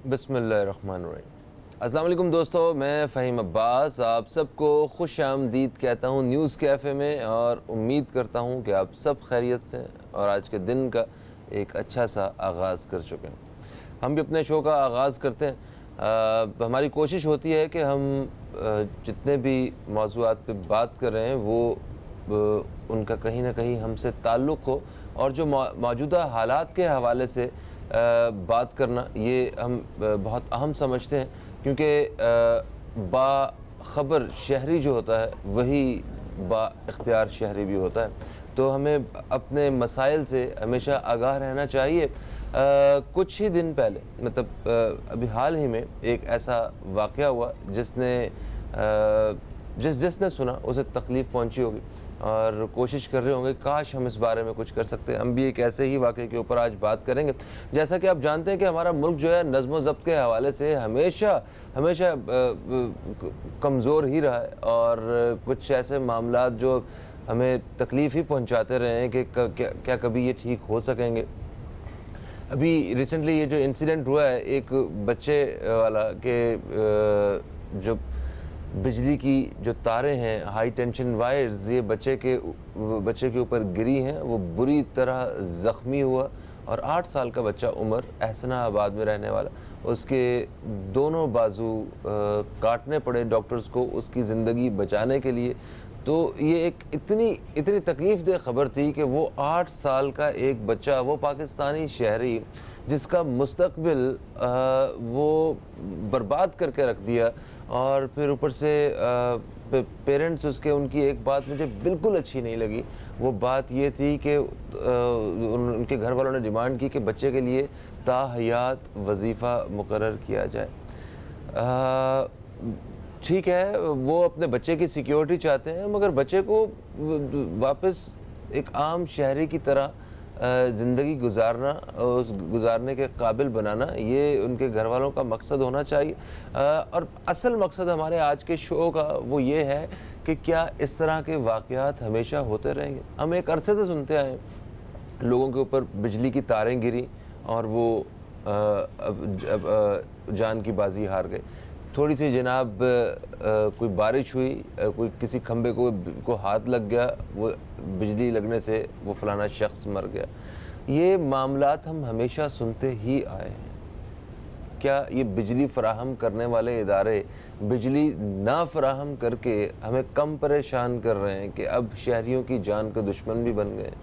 बिस्मिल्लाहिर्रहमानिर्रहीम। अस्सलाम वालेकुम दोस्तों, मैं फ़हीम अब्बास आप सबको खुश आमदीद कहता हूँ न्यूज़ कैफ़े में, और उम्मीद करता हूँ कि आप सब खैरियत से और आज के दिन का एक अच्छा सा आगाज़ कर चुके हैं। हम भी अपने शो का आगाज़ करते हैं। हमारी कोशिश होती है कि हम जितने भी मौज़ूआत पे बात कर रहे हैं वो उनका कहीं ना कहीं हमसे ताल्लुक़ हो, और जो मौजूदा हालात के हवाले से बात करना ये हम बहुत अहम समझते हैं, क्योंकि बाख़बर शहरी जो होता है वही बाइख्तियार शहरी भी होता है। तो हमें अपने मसाइल से हमेशा आगाह रहना चाहिए। कुछ ही दिन पहले, मतलब अभी हाल ही में एक ऐसा वाक़या हुआ जिसने सुना उसे तकलीफ़ पहुंची होगी और कोशिश कर रहे होंगे काश हम इस बारे में कुछ कर सकते हैं। हम भी एक ऐसे ही वाक़े के ऊपर आज बात करेंगे। जैसा कि आप जानते हैं कि हमारा मुल्क जो है नज़्म व ज़ब्त के हवाले से हमेशा कमज़ोर ही रहा है, और कुछ ऐसे मामलात जो हमें तकलीफ़ ही पहुंचाते रहे हैं कि क्या कभी ये ठीक हो सकेंगे। अभी रिसेंटली ये जो इंसिडेंट हुआ है एक बच्चे वाला के जो बिजली की जो तारें हैं, हाई टेंशन वायर्स, ये बच्चे के ऊपर गिरी हैं। वो बुरी तरह ज़ख्मी हुआ, और 8 साल का बच्चा उमर, एहसनाबाद में रहने वाला, उसके दोनों बाजू काटने पड़े डॉक्टर्स को उसकी ज़िंदगी बचाने के लिए। तो ये एक इतनी तकलीफ़देह ख़बर थी कि वो 8 साल का एक बच्चा, वो पाकिस्तानी शहरी जिसका मुस्तक़बिल वो बर्बाद करके रख दिया, और फिर ऊपर से पेरेंट्स उसके, उनकी एक बात मुझे बिल्कुल अच्छी नहीं लगी। वो बात ये थी कि उनके घर वालों ने डिमांड की कि बच्चे के लिए ताहयात वजीफ़ा मुकर्रर किया जाए। ठीक है, वो अपने बच्चे की सिक्योरिटी चाहते हैं, मगर बच्चे को वापस एक आम शहरी की तरह ज़िंदगी गुजारने के काबिल बनाना, ये उनके घर वालों का मकसद होना चाहिए। और असल मकसद हमारे आज के शो का वो ये है कि क्या इस तरह के वाक़यात हमेशा होते रहेंगे। हम एक अरसे से सुनते आए लोगों के ऊपर बिजली की तारें गिरी और वो जान की बाजी हार गए। थोड़ी सी जनाब कोई बारिश हुई, कोई किसी खंबे को हाथ लग गया, वो बिजली लगने से वो फलाना शख्स मर गया। ये मामलात हम हमेशा सुनते ही आए हैं। क्या ये बिजली फ़राहम करने वाले इदारे बिजली ना फ़राहम करके हमें कम परेशान कर रहे हैं कि अब शहरियों की जान के दुश्मन भी बन गए?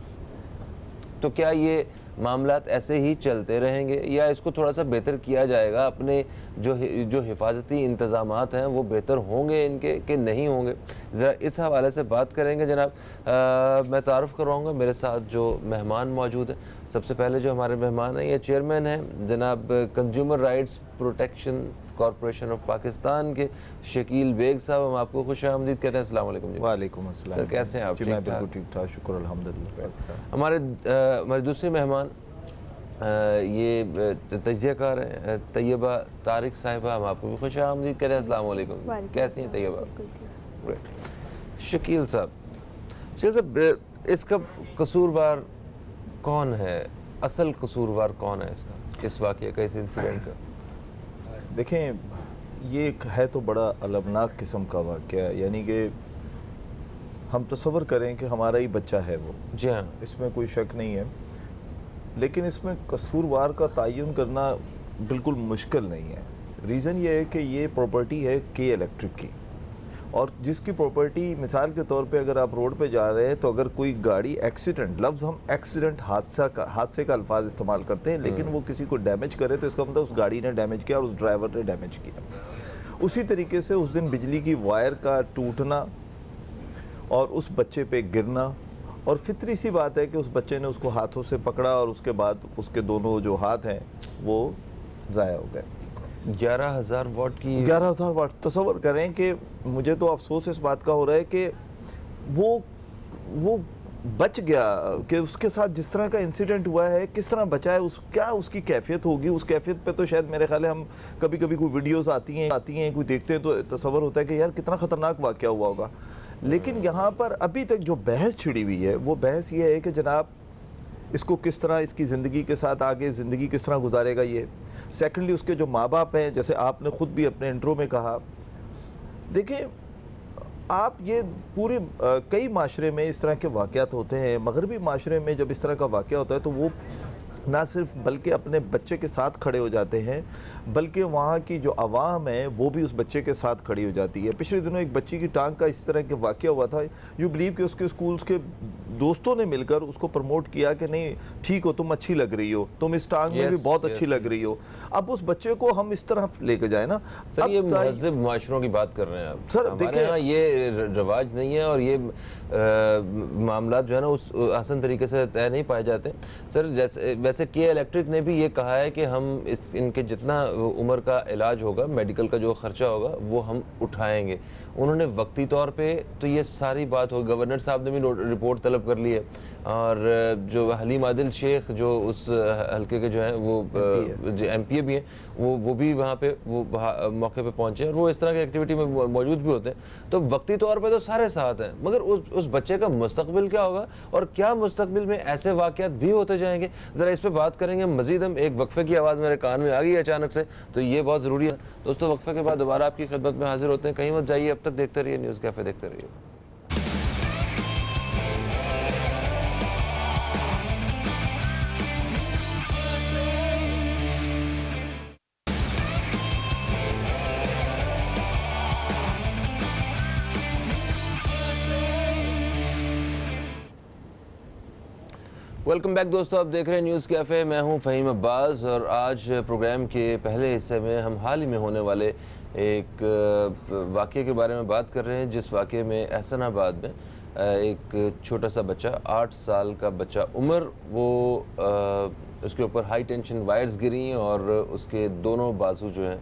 तो क्या ये मामलात ऐसे ही चलते रहेंगे, या इसको थोड़ा सा बेहतर किया जाएगा? अपने जो हिफाजती इंतज़ामात हैं वो बेहतर होंगे इनके कि नहीं होंगे? ज़रा इस हवाले से बात करेंगे जनाब। मैं तारुफ़ करवाऊँगा, मेरे साथ जो मेहमान मौजूद हैं। सबसे पहले जो हमारे मेहमान हैं ये चेयरमैन हैं जनाब consumer rights protection corporation of Pakistan के शकील बेग साहब। हम आपको खुश आमदीद कहते हैं। अस्सलाम वालेकुम जी। वालेकुम अस्सलाम। सर कैसे हैं आप? जी मैं बिल्कुल ठीक ठाक, शुक्र अल्हम्दुलिल्लाह। हमारे दूसरे मेहमान ये तजियाकार हैं तैयबा तारिक साहिबा। हम आपको भी खुश आमदीद कहते हैं। अस्सलाम वालेकुम। कैसी हैं तैयबा? ग्रेट। शकील साहब, इसका कसूरवार कौन है? असल कसूरवार कौन है इसका, इस वाक़े का, इस इंसिडेंट का? देखें, ये एक है तो बड़ा अलमनाक किस्म का वाक़या, यानी कि हम तसव्वुर करें कि हमारा ही बच्चा है वो। जी हाँ, इसमें कोई शक नहीं है, लेकिन इसमें कसूरवार का तयन करना बिल्कुल मुश्किल नहीं है। रीज़न ये है कि ये प्रॉपर्टी है के इलेक्ट्रिक की, और जिसकी प्रॉपर्टी, मिसाल के तौर पे अगर आप रोड पे जा रहे हैं तो अगर कोई गाड़ी एक्सीडेंट, लफ्ज़ हम एक्सीडेंट हादसे का अल्फाज इस्तेमाल करते हैं, लेकिन वो किसी को डैमेज करे तो इसका मतलब उस गाड़ी ने डैमेज किया और उस ड्राइवर ने डैमेज किया। उसी तरीके से उस दिन बिजली की वायर का टूटना और उस बच्चे पे गिरना, और फितरी सी बात है कि उस बच्चे ने उसको हाथों से पकड़ा और उसके बाद उसके दोनों जो हाथ हैं वो ज़ाया हो गए। 11,000 वाट की 11,000 वाट। तसव्वुर करें कि मुझे तो अफसोस इस बात का हो रहा है कि वो बच गया, कि उसके साथ जिस तरह का इंसिडेंट हुआ है किस तरह बचा है, क्या उसकी कैफियत होगी। उस कैफियत पे तो शायद मेरे ख्याल है हम कभी कोई वीडियोस आती हैं कोई देखते हैं तो तसव्वुर होता है कि यार कितना ख़तरनाक वाक़या हुआ होगा। लेकिन यहाँ पर अभी तक जो बहस छिड़ी हुई है वो बहस ये है कि जनाब इसको किस तरह इसकी ज़िंदगी के साथ आगे ज़िंदगी किस तरह गुजारेगा ये। सेकेंडली उसके जो माँ बाप हैं, जैसे आपने ख़ुद भी अपने इंट्रो में कहा, देखिए आप ये पूरे कई माशरे में इस तरह के वाक़यात होते हैं, मगरबी माशरे में जब इस तरह का वाक़या होता है तो वो ना सिर्फ बल्कि अपने बच्चे के साथ खड़े हो जाते हैं, बल्कि वहाँ की जो आवाम है वो भी उस बच्चे के साथ खड़ी हो जाती है। पिछले दिनों एक बच्ची की टांग का इस तरह के वाक़या हुआ था, यू बिलीव कि उसके स्कूल्स के दोस्तों ने मिलकर उसको प्रमोट किया कि नहीं ठीक हो, तुम अच्छी लग रही हो, तुम इस टांग में भी बहुत अच्छी लग रही हो। अब उस बच्चे को हम इस तरह लेके जाए ना, सर ये महज़ब माशरों की बात कर रहे हैं आप। सर हमारे यहाँ ये रवाज नहीं है और ये मामला जो है ना उस आसान तरीके से तय नहीं पाए जाते। सर जैसे वैसे के इलेक्ट्रिक ने भी ये कहा है कि हम इनके जितना उम्र का इलाज होगा, मेडिकल का जो ख़र्चा होगा वो हम उठाएंगे। उन्होंने वक्ती तौर पे तो ये सारी बात हो, गवर्नर साहब ने भी रिपोर्ट तलब कर ली है और जो हलीम आदिल शेख जो उस हल्के के जो हैं वो जो एमपीए भी हैं वो भी वहाँ पे वो मौके पे पहुँचे और वो इस तरह की एक्टिविटी में मौजूद भी होते हैं। तो वक्ती तौर पे तो सारे साथ हैं, मगर उस बच्चे का मुस्तकबिल क्या होगा और क्या मुस्तकबिल में ऐसे वाक़यात भी होते जाएंगे, ज़रा इस पर बात करेंगे मज़ीद। हम एक वक्फे की आवाज़ मेरे कान में आ गई अचानक से, तो ये बहुत ज़रूरी है। दोस्तों वक्फे के बाद दोबारा आपकी खिदमत में हाजिर होते हैं, कहीं मत जाइए, अब तक देखते रहिए न्यूज़ कैफ़े, देखते रहिए। वेलकम बैक दोस्तों, आप देख रहे हैं न्यूज़ कैफ़े। मैं हूं फ़हीम अब्बास और आज प्रोग्राम के पहले हिस्से में हम हाल ही में होने वाले एक वाक़ये के बारे में बात कर रहे हैं, जिस वाक़ये में एहसनाबाद में एक छोटा सा बच्चा, 8 साल का बच्चा उम्र, वो उसके ऊपर हाई टेंशन वायर्स गिरी और उसके दोनों बाजू जो हैं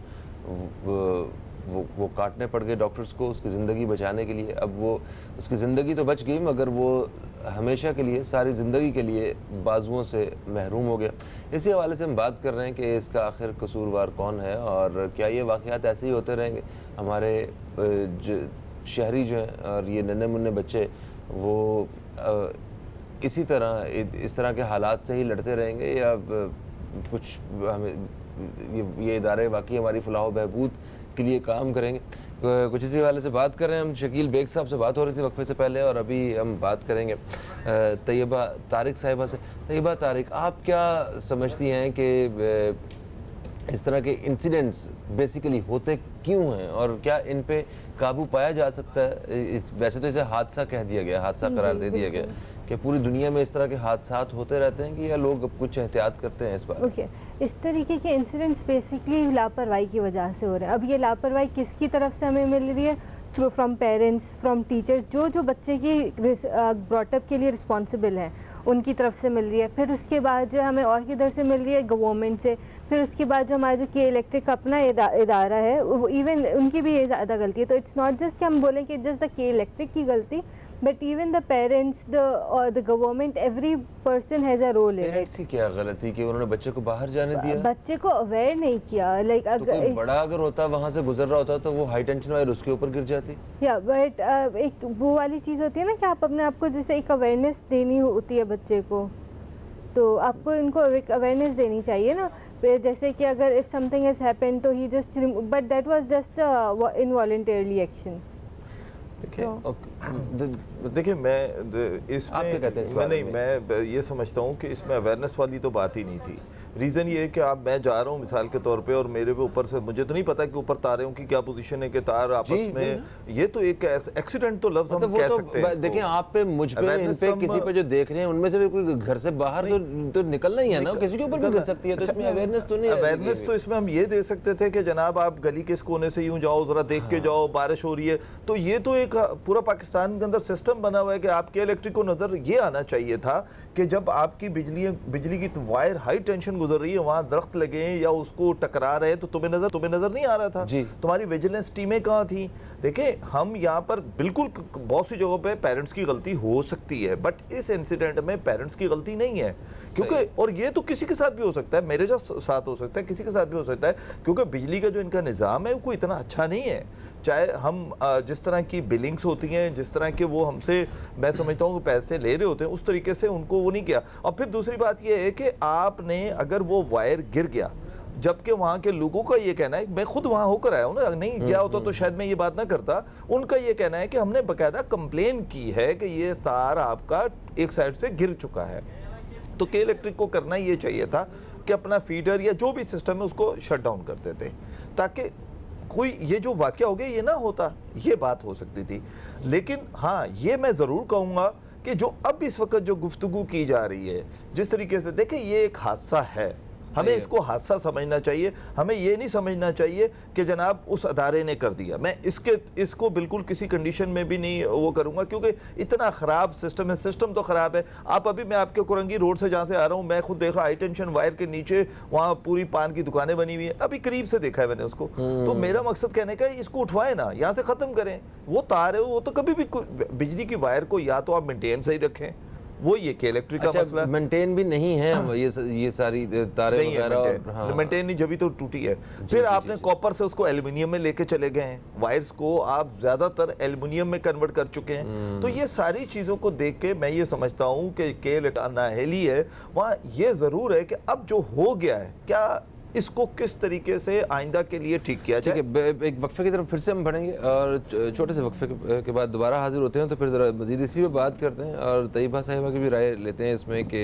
वो काटने पड़ गए डॉक्टर्स को उसकी ज़िंदगी बचाने के लिए। अब वो उसकी ज़िंदगी तो बच गई, मगर वो हमेशा के लिए, सारी ज़िंदगी के लिए बाजुओं से महरूम हो गया। इसी हवाले से हम बात कर रहे हैं कि इसका आखिर कसूरवार कौन है और क्या ये वाक़यात ऐसे ही होते रहेंगे। हमारे शहरी जो हैं और ये नन्हे मुन्ने बच्चे वो इसी तरह इस तरह के हालात से ही लड़ते रहेंगे या कुछ हमें ये इदारे वाकई हमारी फलाह व बहबूद के लिए काम करेंगे। कुछ इसी वाले से बात कर रहे हैं हम। शकील बेग साहब से बात हो रही थी वक्फे से पहले और अभी हम बात करेंगे तैयबा तारिक साहिबा से। तैयबा तारिक, आप क्या समझती हैं कि इस तरह के इंसिडेंट्स बेसिकली होते क्यों हैं और क्या इन पे काबू पाया जा सकता है? वैसे तो इसे हादसा कह दिया गया, हादसा करार दे दिया गया कि पूरी दुनिया में इस तरह के हादसात होते रहते हैं कि या लोग कुछ एहतियात करते हैं इस बार? ओके, इस तरीके के इंसिडेंट्स बेसिकली लापरवाही की वजह से हो रहे हैं। अब ये लापरवाही किसकी तरफ से हमें मिल रही है? Through from parents, from teachers, जो बच्चे की ब्रॉटअप के लिए रिस्पॉन्सिबल हैं उनकी तरफ से मिल रही है। फिर उसके बाद जो हमें और किधर से मिल रही है? गवर्नमेंट से। फिर उसके बाद जो हमारा जो के इलेक्ट्रिक अपना इदारा है वो इवन उनकी भी ये ज़्यादा गलती है। तो इट्स नॉट जस्ट कि हम बोलें कि जस्ट द के इलेक्ट्रिक की गलती, but even the parents, the government, every person has a role in it. Parents की क्या गलती कि उन्होंने बच्चे को बाहर जाने दिया? बच्चे को अवेयर नहीं किया। लाइक तो कोई बड़ा अगर होता, वहाँ से गुजर रहा होता तो वो हाई टेंशन वायर उसके ऊपर गिर जाती। या बट एक वो वाली चीज़ होती है ना कि आप अपने आप को जैसे एक अवेयरनेस देनी होती है बच्चे को, तो आपको इनको एक अवेयरनेस देनी चाहिए ना। जैसे कि अगर इफ़ समथिंग हैज़ हैपन तो he just, but that was just involuntarily action. देखिए मैं इसमें मैं ये समझता हूँ कि इसमें अवेयरनेस वाली तो बात ही नहीं थी। रीज़न ये है कि आप मैं जा रहा हूँ मिसाल के तौर पे और मेरे पे ऊपर से, मुझे तो नहीं पता कि ऊपर तारों की क्या पोजीशन है कि तार आपस में, ये तो एक एक्सीडेंट तो लफ्ज़ हम कह सकते हैं। देखिए आप पे, मुझ पे, इन पे, किसी पे जो देख रहे हैं उनमें से भी कोई घर से बाहर तो निकलना ही है ना, किसी के ऊपर भी गिर सकती है। तो इसमें अवेयरनेस तो नहीं है। अवेयरनेस तो इसमें हम ये दे सकते थे कि जनाब आप गली के इस कोने से यूँ जाओ, ज़रा देख के जाओ, बारिश हो रही है। तो ये तो एक पूरा पाकिस्तान के अंदर सिस्टम बना हुआ है कि आपके इलेक्ट्रिक को नज़र ये आना चाहिए था कि जब आपकी बिजली की वायर हाई टेंशन गुजर रही है, वहाँ दरख्त लगे या उसको टकरा रहे हैं, तो तुम्हें नज़र नहीं आ रहा था। तुम्हारी विजिलेंस टीमें कहाँ थी? देखिए हम यहाँ पर बिल्कुल बहुत सी जगहों पे पेरेंट्स की गलती हो सकती है, बट इस इंसिडेंट में पेरेंट्स की गलती नहीं है, क्योंकि और ये तो किसी के साथ भी हो सकता है, मेरे साथ हो सकता है, किसी के साथ भी हो सकता है, क्योंकि बिजली का जो इनका निज़ाम है वो कोई इतना अच्छा नहीं है। चाहे हम जिस तरह की बिलिंग लिंक्स होती हैं, जिस तरह के वो हमसे, मैं समझता हूँ पैसे ले रहे होते हैं, उस तरीके से उनको वो नहीं किया। और फिर दूसरी बात ये है कि आपने अगर वो वायर गिर गया, जबकि वहाँ के लोगों का ये कहना है, मैं खुद वहाँ होकर आया हूँ ना, नहीं गया होता तो शायद मैं ये बात ना करता, उनका ये कहना है कि हमने बाकायदा कंप्लेन की है कि ये तार आपका एक साइड से गिर चुका है। तो के इलेक्ट्रिक को करना ये चाहिए था कि अपना फीडर या जो भी सिस्टम है उसको शट डाउन कर देते, ताकि कोई ये जो वाक़या हो गया ये ना होता, ये बात हो सकती थी। लेकिन हाँ, ये मैं ज़रूर कहूँगा कि जो अब इस वक्त जो गुफ्तगू की जा रही है, जिस तरीके से देखें, ये एक हादसा है, हमें इसको हादसा समझना चाहिए। हमें ये नहीं समझना चाहिए कि जनाब उस अदारे ने कर दिया। मैं इसको बिल्कुल किसी कंडीशन में भी नहीं वो करूँगा, क्योंकि इतना ख़राब सिस्टम है, सिस्टम तो ख़राब है। आप अभी, मैं आपके कुरंगी रोड से जहाँ से आ रहा हूँ, मैं खुद देख रहा हूँ हाई टेंशन वायर के नीचे वहाँ पूरी पान की दुकानें बनी हुई हैं, अभी करीब से देखा है मैंने उसको। तो मेरा मकसद कहने का है, इसको उठवाएं ना, यहाँ से ख़त्म करें। वो तार है, वो तो कभी भी बिजली की वायर को या तो आप मेनटेन सही रखें, वो ये के इलेक्ट्रिक का मसला है। मेंटेन भी नहीं है ये सारी तारें वगैरह, और हाँ, मेंटेन नहीं, जब ही तो टूटी है। फिर आपने कॉपर से उसको एल्युमिनियम में लेके चले गए हैं, वायर्स को आप ज्यादातर एल्युमिनियम में कन्वर्ट कर चुके हैं। तो ये सारी चीजों को देख के मैं ये समझता हूँ कि नाअहली है वहाँ। ये जरूर है कि अब जो हो गया है, क्या इसको किस तरीके से आइंदा के लिए ठीक किया जाए। ठीक है, एक वक्फे की तरफ फिर से हम बढ़ेंगे और छोटे से वक्फे के बाद दोबारा हाजिर होते हैं, तो फिर ज़रा मज़ीद इसी पे बात करते हैं और तैयबा साहिबा की भी राय लेते हैं इसमें कि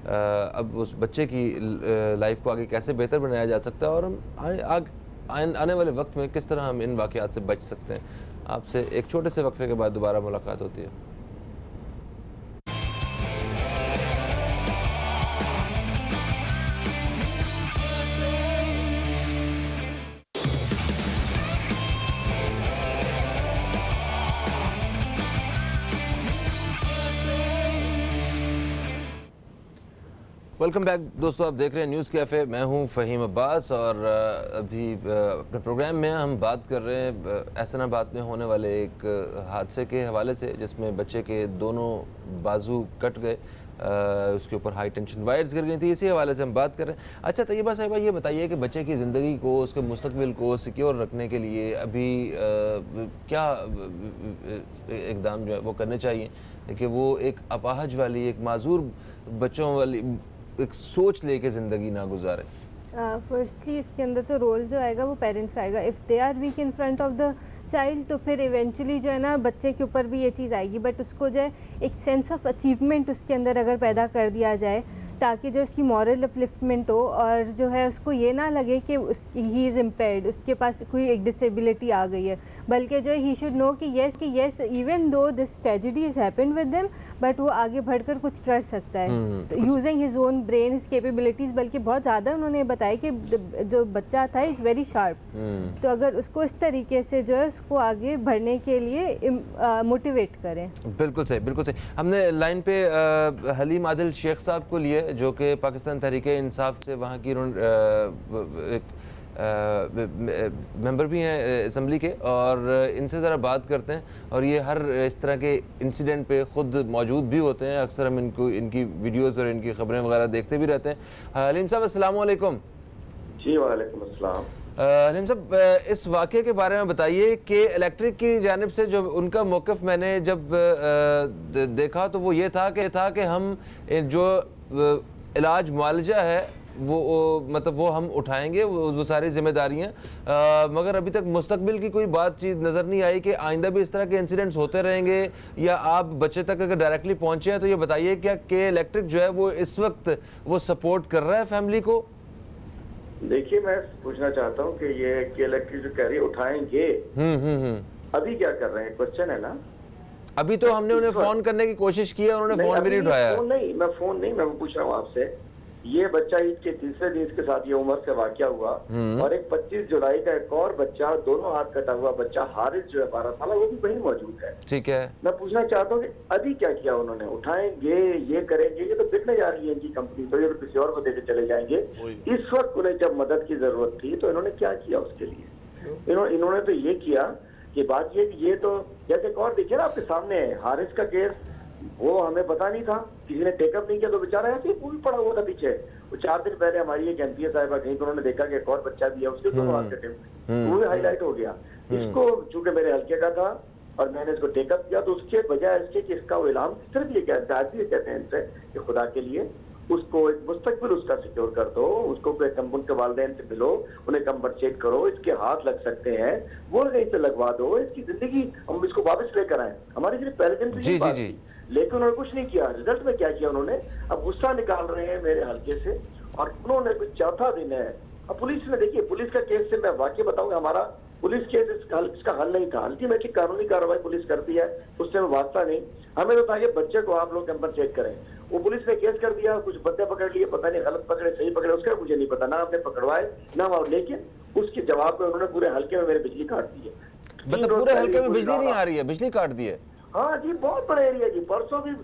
अब उस बच्चे की लाइफ को आगे कैसे बेहतर बनाया जा सकता है और हम आने वाले वक्त में किस तरह हम इन वाक़यात से बच सकते हैं। आपसे एक छोटे से वक्फे के बाद दोबारा मुलाकात होती है। वेलकम बैक दोस्तों, आप देख रहे हैं न्यूज़ कैफ़े। मैं हूं फ़हीम अब्बास और अभी अपने प्रोग्राम में हम बात कर रहे हैं एहसनाबाद में होने वाले एक हादसे के हवाले से, जिसमें बच्चे के दोनों बाजू कट गए, उसके ऊपर हाई टेंशन वायर्स गिर गई थी। इसी हवाले से हम बात कर रहे हैं। अच्छा तैयबा साहिबा, ये बताइए कि बच्चे की ज़िंदगी को, उसके मुस्तकबिल को सिक्योर रखने के लिए अभी क्या इक़दाम जो है वो करने चाहिए कि वो एक अपाहज वाली, एक माजूर बच्चों वाली एक सोच लेके ज़िंदगी ना गुजारे। फर्स्टली इसके अंदर तो रोल जो आएगा वो पेरेंट्स का आएगा। If they are weak in front of the child तो फिर इवेंचुअली जो है ना बच्चे के ऊपर भी ये चीज़ आएगी, बट उसको जो है एक सेंस ऑफ अचीवमेंट उसके अंदर अगर पैदा कर दिया जाए, ताकि जो इसकी मॉरल अपलिफ्टमेंट हो और जो है उसको ये ना लगे कि ही इज़ इम्पेयर्ड, उसके पास कोई एक डिसेबिलिटी आ गई है, बल्कि जो ही शुड नो कि yes even though this tragedy is happened with them, but वो आगे बढ़कर कुछ कर सकता है तो using his own brain, his capabilities. बल्कि बहुत ज़्यादा उन्होंने बताया कि जो बच्चा था इज़ वेरी शार्प, तो अगर उसको इस तरीके से जो है उसको आगे बढ़ने के लिए मोटिवेट करें। बिल्कुल सही, बिल्कुल सही। हमने लाइन पे हलीम आदिल शेख साहब को लिए, जो कि पाकिस्तान तहरीक इंसाफ से वहाँ की एक मेंबर भी हैं असम्बली के, और इनसे ज़रा बात करते हैं। और ये हर इस तरह के इंसिडेंट पे ख़ुद मौजूद भी होते हैं, अक्सर हम इनकी वीडियोज़ और इनकी ख़बरें वगैरह देखते भी रहते हैं। हलीम साहब अस्सलाम वालेकुम। जी वालेकुम अस्सलाम। हलीम साहब, इस वाक़े के बारे में बताइए कि इलेक्ट्रिक की जानिब से जो उनका मौक़िफ़ मैंने जब देखा तो वो ये था कि हम जो इलाज मुआलजा है वो मतलब वो हम उठाएंगे, वो सारी जिम्मेदारियाँ, मगर अभी तक मुस्तकबिल की कोई बातचीत नज़र नहीं आई कि आइंदा भी इस तरह के इंसिडेंट्स होते रहेंगे, या आप बच्चे तक अगर डायरेक्टली पहुँचे हैं तो ये बताइए क्या के इलेक्ट्रिक जो है वो इस वक्त वो सपोर्ट कर रहा है फैमिली को? देखिए, मैं पूछना चाहता हूँ कि ये के इलेक्ट्रिक जो कह रही है उठाएंगे, अभी क्या कर रहे हैं, क्वेश्चन है ना। अभी तो हमने उन्हें फोन करने की कोशिश की है, उन्होंने फोन भी नहीं उठाया। मैं पूछ रहा हूँ आपसे, ये बच्चा ईद के तीसरे दिन के साथ ये उम्र से वाकया हुआ, और एक 25 जुलाई का एक और बच्चा, दोनों हाथ कटा हुआ बच्चा हारिस जो है 12 साल, वो भी वहीं मौजूद है। ठीक है, मैं पूछना चाहता हूँ कि अभी क्या किया उन्होंने, उठाएंगे, ये करेंगे, ये तो बिकने जा रही है इनकी कंपनी, तो ये तो किसी और को देकर चले जाएंगे। इस वक्त उन्हें जब मदद की जरूरत थी तो इन्होंने क्या किया उसके लिए? इन्होंने तो ये किया कि बात ये तो जैसे एक और देखिए ना आपके सामने है, हारिस का केस, वो हमें पता नहीं था, किसी ने टेकअप नहीं किया, तो बेचारा ऐसे ही पूरी पड़ा हुआ था पीछे। वो 4 दिन पहले हमारी एक एमपीए साहिबा कहीं तो उन्होंने देखा कि एक और बच्चा भी है, उसके दोनों हाथ कटे, वो भी हाईलाइट हो गया। इसको चूंकि मेरे हल्के का था, और मैंने इसको टेकअप किया, तो उसके बजाय इसके कि इसका वो इल्हाम सिर्फ ये कहते हैं इनसे कि खुदा के लिए उसको एक मुस्तकबिल उसका सिक्योर कर दो, उसको उनके वालिदैन से मिलो, उन्हें कंपनसेट करो, इसके हाथ लग सकते हैं वो कहीं से लगवा दो, इसकी जिंदगी हम इसको वापस लेकर आए। हमारी सिर्फ प्रेजेंट जी जी जी, लेकिन उन्होंने कुछ नहीं किया। रिजल्ट में क्या किया उन्होंने, अब गुस्सा निकाल रहे हैं मेरे हल्के से, और उन्होंने कुछ चौथा दिन है। अब पुलिस ने, देखिए पुलिस का केस से मैं वाकई बताऊंगा, हमारा पुलिस केस इसका हल नहीं था। अल्टीमेटली कानूनी कार्रवाई पुलिस करती है, उससे मैं वास्ता नहीं। हमें तो था कि बच्चे को आप लोग कंपनसेट करें। वो पुलिस ने केस कर दिया, कुछ बंदे पकड़ लिए, पता नहीं गलत पकड़े सही पकड़े उसका मुझे नहीं पता, ना हमने पकड़वाए ना, लेकिन उसके जवाब में उन्होंने पूरे हल्के में मेरी बिजली काट दी है। मतलब पूरे हल्के में बिजली नहीं आ रही है, बिजली काट दी है? हाँ जी, बहुत बड़ा एरिया जी। परसों भी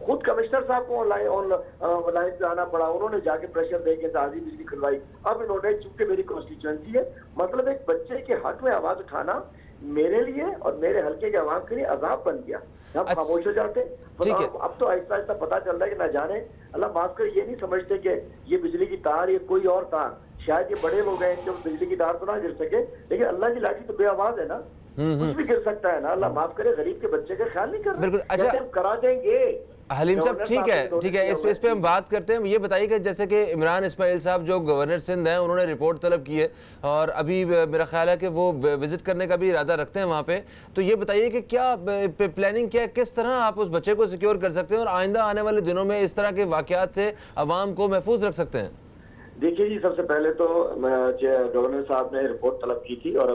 खुद कमिश्नर साहब को ऑनलाइन पे आना पड़ा, उन्होंने जाके प्रेशर देके ताजी बिजली खुलवाई। अब इन्होंने, चूंकि मेरी कॉन्स्टिट्यूएंसी है, मतलब एक बच्चे के हक में आवाज उठाना मेरे लिए और मेरे हल्के के आवाम के लिए अजाब बन गया। हम खामोश हो जाते। अब तो आहिस्ता आहिस्ता पता चल रहा है कि न जाने, अल्लाह माफ कर, ये नहीं समझते कि ये बिजली की तार, ये कोई और तार, शायद ये बड़े लोग हैं जो बिजली की तार तो ना गिर सके, लेकिन अल्लाह की लाठी तो बेआवाज है ना, कुछ भी गिर सकता है ना। अल्लाह माफ करे, गरीब के बच्चे का ख्याल नहीं कर रहे। बिल्कुल। अच्छा, हम करा देंगे हलीम साहब, ठीक है, इस पे हम बात करते हैं। ये बताइए कि जैसे कि इमरान इस्माइल साहब जो गवर्नर सिंध हैं, उन्होंने रिपोर्ट तलब की है और अभी मेरा ख्याल है कि वो विजिट करने का भी इरादा रखते हैं वहाँ पे। तो ये बताइए कि क्या प्लानिंग क्या है, किस तरह आप उस बच्चे को सिक्योर कर सकते हैं और आइंदा आने वाले दिनों में इस तरह के वाक़यात से अवाम को महफूज रख सकते हैं? देखिए जी, सबसे पहले तो गवर्नर साहब ने रिपोर्ट तलब की थी और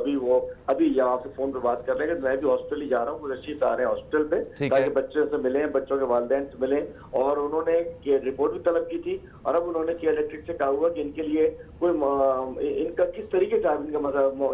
अभी यहाँ से फोन पे बात कर रहे हैं। मैं भी हॉस्पिटल ही जा रहा हूँ, कुछ रशीद आ रहे हैं हॉस्पिटल पे ताकि बच्चों से मिले, बच्चों के वालिदैन से मिले, और उन्होंने रिपोर्ट भी तलब की थी। और अब उन्होंने के इलेक्ट्रिक से कहा हुआ कि इनके लिए कोई इनका किस तरीके से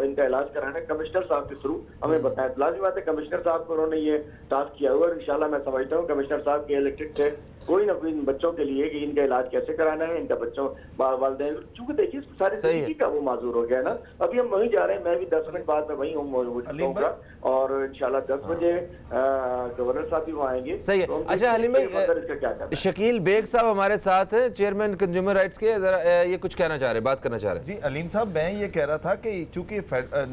इनका इलाज कराना है, कमिश्नर साहब के थ्रू हमें बताया। लाजमी बात है, कमिश्नर साहब को उन्होंने ये टास्क किया हुआ है। इंशाल्लाह मैं समझता हूँ कमिश्नर साहब के इलेक्ट्रिक से कोई ना कोई इन बच्चों के लिए कि इनका इलाज कैसे कराना है, इनका बच्चों वालिदैन, चूंकि देखिए सारी जिंदगी का वो माजूर हो गया ना। अभी हम वहीं जा रहे हैं, मैं भी 10 मिनट बाद में वहीं होऊंगा और इंशाल्लाह 10 बजे गवर्नर साहब भी वहाँ आएंगे। सही है। तो अच्छा हलीम भाई, इसका क्या करना है? शकील बेग साहब हमारे साथ हैं, चेयरमैन कंज्यूमर राइट्स के, जरा ये कुछ कहना चाह रहे हैं, बात करना चाह रहे हैं। जी अलीम साहब, मैं ये कह रहा था कि चूंकि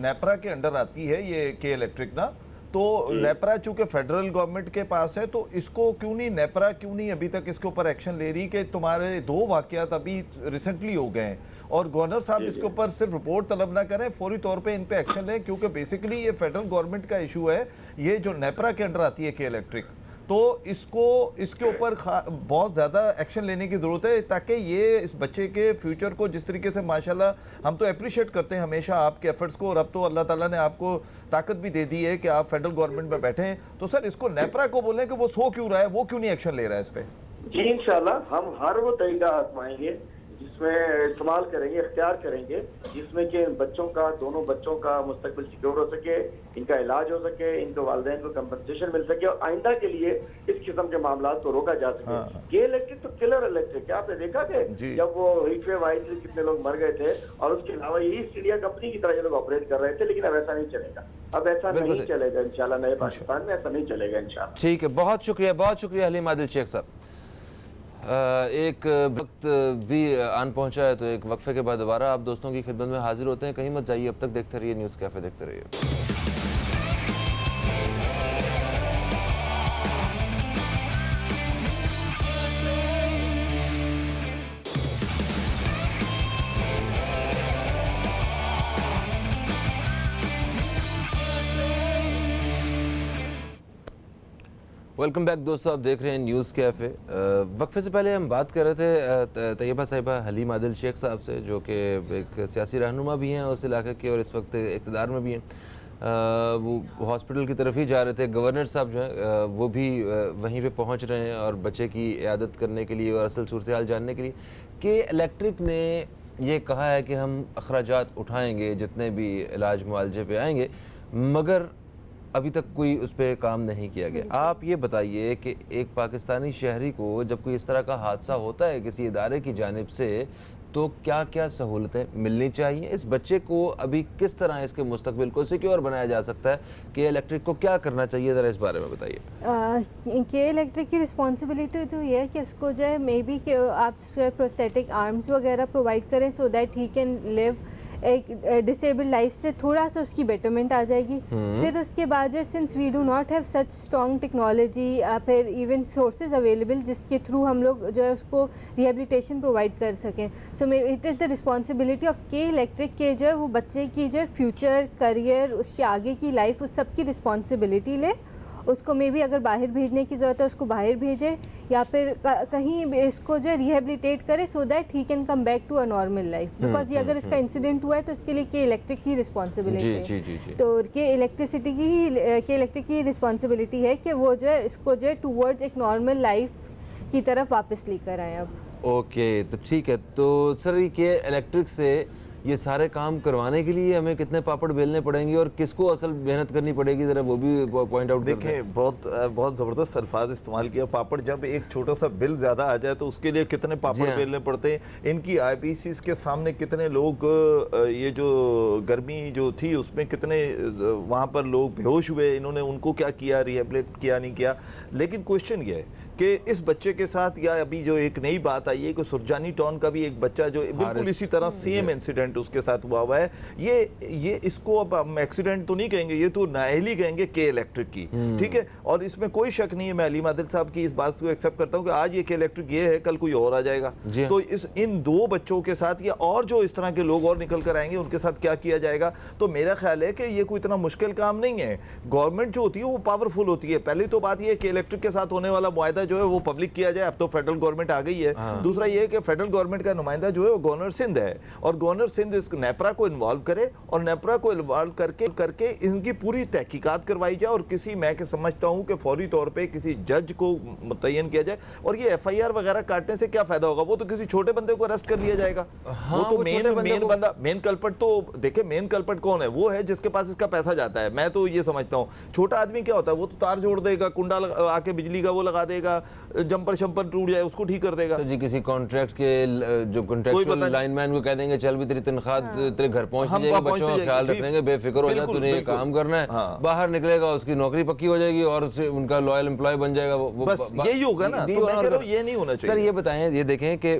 नेपरा के अंडर आती है ये के इलेक्ट्रिक ना, तो नेपरा चूंकि फेडरल गवर्नमेंट के पास है, तो इसको क्यों नहीं, नेपरा क्यों नहीं अभी तक इसके ऊपर एक्शन ले रही कि तुम्हारे 2 वाकयात अभी रिसेंटली हो गए हैं और गवर्नर साहब इसके ऊपर सिर्फ रिपोर्ट तलब ना करें, फौरी तौर पे इन पे एक्शन लें, क्योंकि बेसिकली ये फेडरल गवर्नमेंट का इशू है, ये जो नेपरा के अंडर आती है के इलेक्ट्रिक, तो इसके ऊपर बहुत ज़्यादा एक्शन लेने की ज़रूरत है ताकि ये इस बच्चे के फ्यूचर को, जिस तरीके से माशाल्लाह हम तो अप्रिशिएट करते हैं हमेशा आपके एफर्ट्स को, और अब तो अल्लाह ताला ने आपको ताकत भी दे दी है कि आप फेडरल गवर्नमेंट में बैठे हैं, तो सर इसको नेपरा को बोलें कि वो सो क्यों रहा है, वो क्यों नहीं एक्शन ले रहा है इस पर? जी इंशाल्लाह हम हर वो तरीका आजमाएंगे जिसमें इस्तेमाल करेंगे, इख्तियार करेंगे, जिसमें कि बच्चों का, दोनों बच्चों का मुस्तकबिल सिक्योर हो सके, इनका इलाज हो सके, इनके वालिदैन को कंपनसेशन मिल सके और आइंदा के लिए इस किस्म के मामला को रोका जा सके। ये इलेक्ट्रिक तो किलर इलेक्ट्रिक है, आपने देखा कि जब वो हीट वेव आई थी कितने लोग मर गए थे, और उसके अलावा ये ईस्ट इंडिया कंपनी की तरह ये लोग ऑपरेट कर रहे थे, लेकिन अब ऐसा नहीं चलेगा, अब ऐसा नहीं चलेगा इंशाल्लाह, नए पाकिस्तान में ऐसा नहीं चलेगा इंशाल्लाह। ठीक है, बहुत शुक्रिया हलीम आदिल शेख साहब। एक वक्त भी आन पहुंचा है, तो एक वक्फे के बाद दोबारा आप दोस्तों की खिदमत में हाजिर होते हैं। कहीं मत जाइए, अब तक देखते रहिए न्यूज़ कैफ़े, देखते रहिए। वेलकम बैक दोस्तों, आप देख रहे हैं न्यूज़ कैफ़े। वक्फे से पहले हम बात कर रहे थे तैयबा साहिबा हलीम आदिल शेख साहब से, जो कि एक सियासी रहनुमा भी हैं उस इलाके के और इस वक्त इक़्तिदार में भी हैं। वो हॉस्पिटल की तरफ ही जा रहे थे। गवर्नर साहब जो हैं वो भी वहीं पे पहुंच रहे हैं और बच्चे की इयादत करने के लिए और असल सूरत हाल जानने के लिए कि इलेक्ट्रिक ने ये कहा है कि हम अखराजात उठाएँगे जितने भी इलाज मुआलजे पे आएँगे, मगर अभी तक कोई उस पर काम नहीं किया गया। आप ये बताइए कि एक पाकिस्तानी शहरी को जब कोई इस तरह का हादसा होता है किसी इदारे की जानिब से, तो क्या क्या सहूलतें मिलनी चाहिए? इस बच्चे को अभी किस तरह इसके मुस्तकबिल को सिक्योर बनाया जा सकता है? कि इलेक्ट्रिक को क्या करना चाहिए, ज़रा इस बारे में बताइए। कि इलेक्ट्रिक की रिस्पॉन्सिबिलिटी तो ये है कि इसको जो है मे बी कि आप प्रोस्थेटिक आर्म्स वगैरह प्रोवाइड करें सो दैट ही कैन लिव एक डिसेबल्ड लाइफ से थोड़ा सा उसकी बेटरमेंट आ जाएगी। फिर उसके बाद जो since we do not have such strong technology या फिर इवन सोर्सेज अवेलेबल जिसके थ्रू हम लोग जो है उसको रिहेबिलिटेशन प्रोवाइड कर सकें, so it is the responsibility of K Electric के जो है वो बच्चे की जो है फ्यूचर करियर उसके आगे की लाइफ उस सब की रिस्पॉन्सिबिलिटी ले। उसको मे भी अगर बाहर भेजने की ज़रूरत है उसको बाहर भेजे या फिर कहीं इसको जो रिहेबिलिटेट करे so that he can come back to a normal life. Because ये अगर इसका इंसिडेंट हुआ है तो इसके लिए के इलेक्ट्रिक की रिस्पॉन्सिबिलिटी है। तो के इलेक्ट्रिक की रिस्पॉन्सिबिलिटी है कि वो जो है इसको जो है टूवर्ड्स एक नॉर्मल लाइफ की तरफ वापस लेकर आए अब। ओके, तो ठीक है। तो सर ये के इलेक्ट्रिक से ये सारे काम करवाने के लिए हमें कितने पापड़ बेलने पड़ेंगे और किसको असल मेहनत करनी पड़ेगी, ज़रा वो भी पॉइंट आउट करें। देखिए बहुत ज़बरदस्त अल्फाज इस्तेमाल किया। पापड़, जब एक छोटा सा बिल ज़्यादा आ जाए तो उसके लिए कितने पापड़ बेलने पड़ते हैं। इनकी IPCs के सामने कितने लोग, ये जो गर्मी जो थी उसमें कितने वहाँ पर लोग बेहोश हुए, इन्होंने उनको क्या किया, रिहेबिलिट किया नहीं किया। लेकिन क्वेश्चन ये है कि इस बच्चे के साथ, या अभी जो एक नई बात आई है कि सुरजानी टाउन का भी एक बच्चा जो बिल्कुल इसी तरह सेम इंसिडेंट उसके साथ हुआ है। ये इसको अब हम एक्सीडेंट तो नहीं कहेंगे, ये तो नाअहली कहेंगे के इलेक्ट्रिक की, ठीक है। और इसमें कोई शक नहीं है, मैं अली मादिल साहब की इस बात को एक्सेप्ट करता हूँ कि आज ये के इलेक्ट्रिक ये है, कल कोई और आ जाएगा। तो इन दो बच्चों के साथ या और जो इस तरह के लोग और निकल कर आएंगे उनके साथ क्या किया जाएगा। तो मेरा ख्याल है कि ये कोई इतना मुश्किल काम नहीं है। गवर्नमेंट जो होती है वो पावरफुल होती है। पहली तो बात ये कि इलेक्ट्रिक के साथ होने वाला मुआहदा जो है वो पब्लिक किया जाए। अब तो फेडरल गवर्नमेंट आ गई है। दूसरा ये कि फेडरल गवर्नमेंट का नुमाइंदा जो है वो गवर्नर सिंध है, और गवर्नर सिंध इस नेपरा को इन्वॉल्व करे और नेपरा को इन्वॉल्व करके इनकी पूरी तहकीकात करवाई जाए और किसी, मैं के समझता हूँ कि फौरी तौर पे किसी जज को मुतय्यन किया जाए। और ये FIR वगैरह काटने से क्या फायदा होगा, वो तो किसी छोटे बंदे को अरेस्ट कर लिया जाएगा। वो तो मेन कल्पट तो देखे, मेन कल्पट कौन है, वो है जिसके पास इसका पैसा जाता है। मैं तो ये समझता हूँ छोटा आदमी क्या होता है, वो तो तार जोड़ देगा, कुंडा आके बिजली का वो लगा देगा, जंपर शंपर टूट जाए उसको ठीक कर देगा। सर जी, किसी कॉन्ट्रैक्ट के जो कॉन्ट्रैक्चुअल लाइनमैन को कह देंगे चल भी तेरी तनख्वाह तेरे घर पहुंच जाएगी, बच्चों का ख्याल रखेंगे, बेफिक्र हो जा, तूने ये काम करना है। बाहर निकलेगा उसकी नौकरी पक्की हो जाएगी और उनका लॉयल एम्प्लॉय बन जाएगा। बस यही होगा ना। तो मैं कह रहा हूं ये नहीं होना चाहिए। सर ये बताएं, ये देखें कि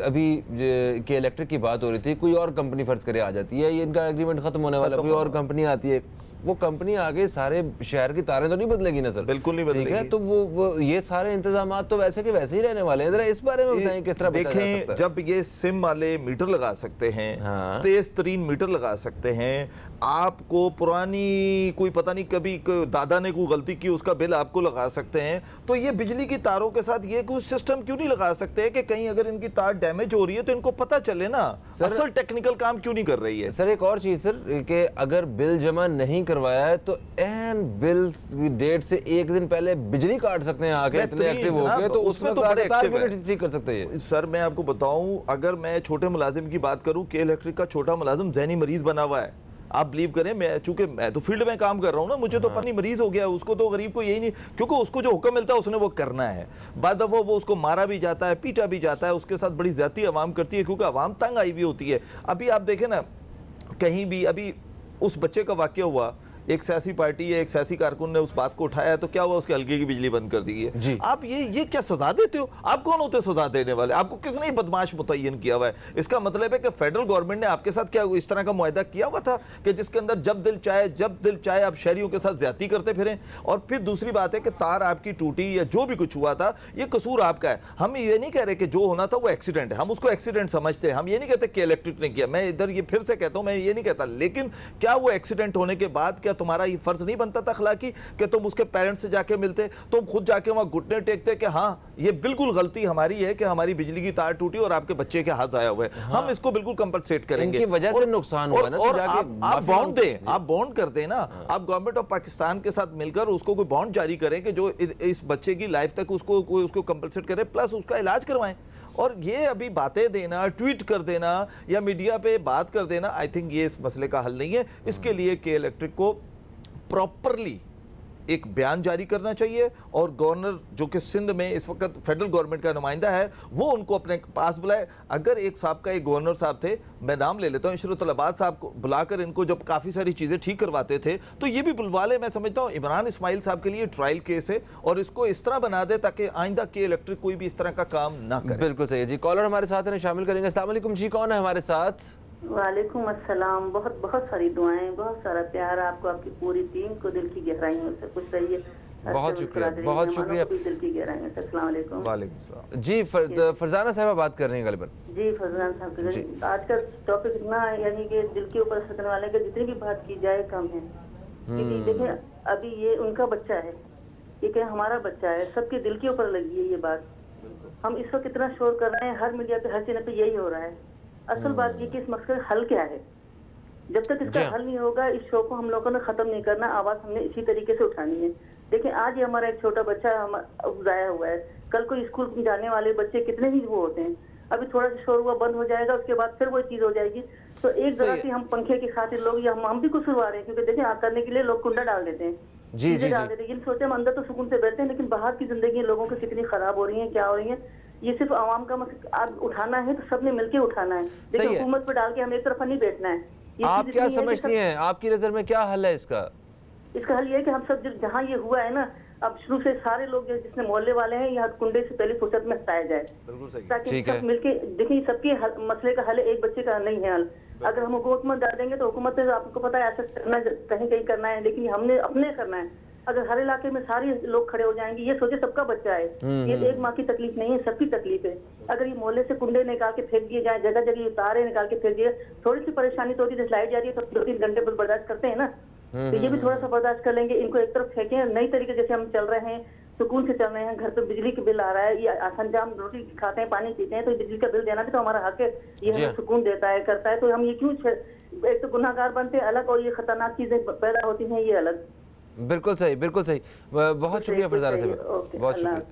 अभी के इलेक्ट्रिक की बात हो रही थी, कोई और कंपनी फर्ज करे आ जाती है, ये इनका एग्रीमेंट खत्म होने वाला, कोई और कंपनी आती है, वो कंपनी आगे सारे शहर की तारें तो नहीं बदलेगी ना सर? बिल्कुल नहीं बदलेगी। ठीक है, तो वो ये सारे इंतजाम तो वैसे के वैसे ही रहने वाले हैं। जरा इस बारे में बताएं किस तरह बचा जा सकता है? जब ये सिम वाले मीटर लगा सकते हैं, तेज तरीन मीटर लगा सकते हैं, आपको पुरानी कोई पता नहीं कभी दादा ने कोई गलती की उसका बिल आपको लगा सकते हैं, तो ये बिजली की तारों के साथ ये कुछ सिस्टम क्यों नहीं लगा सकते कि कहीं अगर इनकी तार डैमेज हो रही है तो इनको पता चले ना। असल टेक्निकल काम क्यों नहीं कर रही है? सर एक और चीज सर, कि अगर बिल जमा नहीं करवाया है तो एन बिल की डेट से एक दिन पहले बिजली काट सकते हैं आके, इतने एक्टिव हो गए, तो उसमें तो बड़े एक्टिव है। ठीक कर सकते हैं सर। मैं आपको बताऊं, अगर मैं छोटे मुलाजिम की बात करूं, के इलेक्ट्रिक का छोटा मुलाजिम ज़हनी मरीज बना हुआ है। आप बिलीव करें, मैं तो फील्ड में काम कर रहा हूं ना, मुझे तो पता नहीं मरीज हो गया, उसको तो गरीब को यही नहीं, क्योंकि उसको जो हुक्म मिलता है उसने वो करना है। बाद दफा वो उसको मारा भी जाता है, पीटा भी जाता है, उसके साथ बड़ी ज्यादती अवाम करती है क्योंकि अवाम तंग आई भी होती है। अभी आप देखें ना, कहीं भी अभी उस बच्चे का वाकया हुआ, एक सियासी पार्टी या एक सियासी कारकुन ने उस बात को उठाया तो क्या हुआ, उसके हल्के की बिजली बंद कर दी है। आप ये क्या सजा देते हो? आप कौन होते हो सजा देने वाले? आपको किसने बदमाश मुतय्यन किया हुआ है? इसका मतलब है कि फेडरल गवर्नमेंट ने आपके साथ क्या इस तरह का मुआहदा किया हुआ था कि जिसके अंदर जब दिल चाहे आप शहरियों के साथ ज्यादती करते फिरें? और फिर दूसरी बात है कि तार आपकी टूटी या जो भी कुछ हुआ था, ये कसूर आपका है। हम ये नहीं कह रहे कि जो होना था वो एक्सीडेंट है, हम उसको एक्सीडेंट समझते हैं, हम ये नहीं कहते कि इलेक्ट्रिक ने किया। मैं इधर ये फिर से कहता हूं, मैं ये नहीं कहता, लेकिन क्या वो एक्सीडेंट होने के बाद क्या तुम्हारा ये फर्ज नहीं बनता था अखलाकी कि तुम उसके पेरेंट्स से जाके मिलते, तुम खुद जाके वहां घुटने टेकते कि हाँ ये बिल्कुल गलती हमारी है कि हमारी बिजली की तार टूटी और आपके बच्चे के हाथ आया हुआ है, हम इसको बिल्कुल कंपनसेट करेंगे, इनकी वजह से नुकसान हुआ ना, और आप बॉन्ड दें, आप बॉन्ड कर दें ना, आप गवर्नमेंट ऑफ पाकिस्तान के साथ मिलकर उसको कोई बॉन्ड जारी करें कि जो इस बच्चे की लाइफ तक उसको कंपनसेट करे, प्लस उसका इलाज करवाएं। और ये अभी बातें देना, ट्वीट कर देना या मीडिया पे बात कर देना, आई थिंक ये इस मसले का हल नहीं है। इसके लिए के इलेक्ट्रिक को प्रॉपरली एक बयान जारी करना चाहिए और गवर्नर जो कि सिंध में इस वक्त फेडरल गवर्नमेंट का नुमाइंदा है, वो उनको अपने पास बुलाए। अगर एक साहब का एक गवर्नर साहब थे, मैं नाम ले लेता हूँ, इशरतुल अब्बाद साहब को बुलाकर इनको जब काफ़ी सारी चीज़ें ठीक करवाते थे तो ये भी बुलवा ले। मैं समझता हूँ इमरान इस्माइल साहब के लिए ट्रायल केस है और इसको इस तरह बना दे ताकि आइंदा के इलेक्ट्रिक कोई भी इस तरह का काम ना करे। बिल्कुल सही है जी। कॉलर हमारे साथ हैं, शामिल करेंगे। अस्सलाम वालेकुम जी, कौन है हमारे साथ? वालेकुम अस्सलाम। बहुत बहुत सारी दुआएं, बहुत सारा प्यार आपको, आपकी पूरी टीम को दिल की गहराइयों से खुश रहिए। बहुत शुक्रिया, बहुत शुक्रिया। दिल की गहराइयों से अस्सलाम वालेकुम। वालेकुम सलाम। जी फरजाना साहबा बात कर रही हैं गालिबन। जी फरजान साहब, आज का टॉपिक इतना यानी कि दिल के ऊपर असर करने वाले का जितनी भी बात की जाए कम है। क्योंकि देखिए अभी ये उनका बच्चा है, ये क्या हमारा बच्चा है, सबके दिल के ऊपर लगी है ये बात। हम इस वक्त इतना शोर कर रहे हैं, हर मीडिया पे हर चैनल पे यही हो रहा है। असल बात ये कि इस मसले का हल क्या है, जब तक इसका हल नहीं होगा इस शो को हम लोगों ने खत्म नहीं करना। आवाज हमने इसी तरीके से उठानी है। देखिए आज ही हमारा एक छोटा बच्चा जाया हुआ है, कल को स्कूल जाने वाले बच्चे कितने ही वो होते हैं। अभी थोड़ा सा शोर हुआ बंद हो जाएगा, उसके बाद फिर वो चीज हो जाएगी। तो एक जरा सी हम पंखे की खातिर लोग या हम भी कसूरवार हैं, क्योंकि देखिए आग करने के लिए लोग कुंडा डाल देते हैं, चीजें डाल देते हैं। ये सोचते हम अंदर तो सुकून से बैठते हैं, लेकिन बाहर की जिंदगी लोगों की कितनी खराब हो रही है, क्या हो रही है। ये सिर्फ आवाम का मसला आज उठाना है तो सबने मिलकर उठाना है। देखिए हुकूमत पे डाल के हम एक तरफा नहीं बैठना है। आप क्या समझती हैं, आपकी नजर में क्या हल है इसका? इसका हल ये है कि हम सब जहाँ ये हुआ है ना, अब शुरू से सारे लोग जिसने मोहल्ले वाले हैं यहाँ कुंडे से पहले फुर्सत में हटाया जाए, ताकि सब मिलके देखिए। सबके मसले का हल एक बच्चे का नहीं है हल। अगर हम हुकूमत डाल देंगे तो हुकूमत से आपको पता है ऐसा करना कहीं कहीं करना है, लेकिन हमने अपने करना है। अगर हर इलाके में सारे लोग खड़े हो जाएंगे, ये सोचे सबका बच्चा है, ये एक माँ की तकलीफ नहीं है, सबकी तकलीफ है। अगर ये मोहल्ले से कुंडे निकाल के फेंक दिए जाए, जगह जगह उतारे निकाल के फेंक दिए, थोड़ी सी परेशानी तो होती है, लाई जा रही है तो 2-3 घंटे पर बर्दाश्त करते हैं ना, तो ये भी थोड़ा सा बर्दाश्त कर लेंगे। इनको एक तरफ फेंके, नई तरीके जैसे हम चल रहे हैं, सुकून से चल रहे हैं, घर पे बिजली का बिल आ रहा है, ये संजाम रोटी खाते हैं, पानी पीते हैं, तो बिजली का बिल देना भी तो हमारा हक है। ये हमें सुकून देता है, करता है, तो हम ये क्यों एक तो गुनाहगार बनते हैं अलग, और ये खतरनाक चीजें पैदा होती हैं ये अलग। बिल्कुल सही, बिल्कुल सही। बहुत शुक्रिया फरजाना साहब, बहुत शुक्रिया।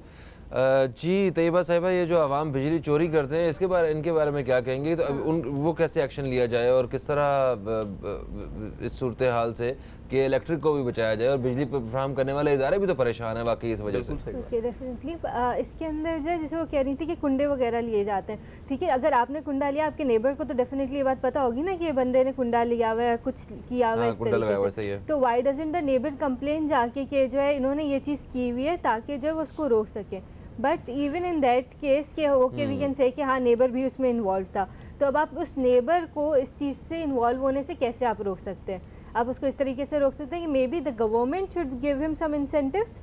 जी तैयबा साहिबा, ये जो आवाम बिजली चोरी करते हैं इनके बारे में क्या कहेंगे? तो वो कैसे एक्शन लिया जाए और किस तरह इस सूरत हाल से कि इलेक्ट्रिक को भी बचाया जाए, और बिजली फ्राहम करने वाले इदारे भी तो परेशान हैं वाकई इस वजह से। ओके, डेफिनेटली इसके अंदर जो है, जैसे वो कह रही थी कि कुंडे वगैरह लिए जाते हैं, ठीक है। अगर आपने कुंडा लिया, आपके नेबर को तो डेफिनेटली ये बात पता होगी ना कि ये बंदे ने कुंडा लिया हुआ है, कुछ किया हुआ है इस तरीके से। तो why doesn't the neighbour complain जाके कि जो है इन्होंने ये चीज़ की हुई है, ताकि जो है उसको रोक सके। But even in that case के ओके वी कैन से कि हाँ नेबर भी उसमें इन्वॉल्व था, तो अब आप उस नेबर को इस चीज़ से इन्वॉल्व होने से कैसे आप रोक सकते हैं? आप उसको इस तरीके से रोक सकते हैं कि maybe the government should give him some incentives,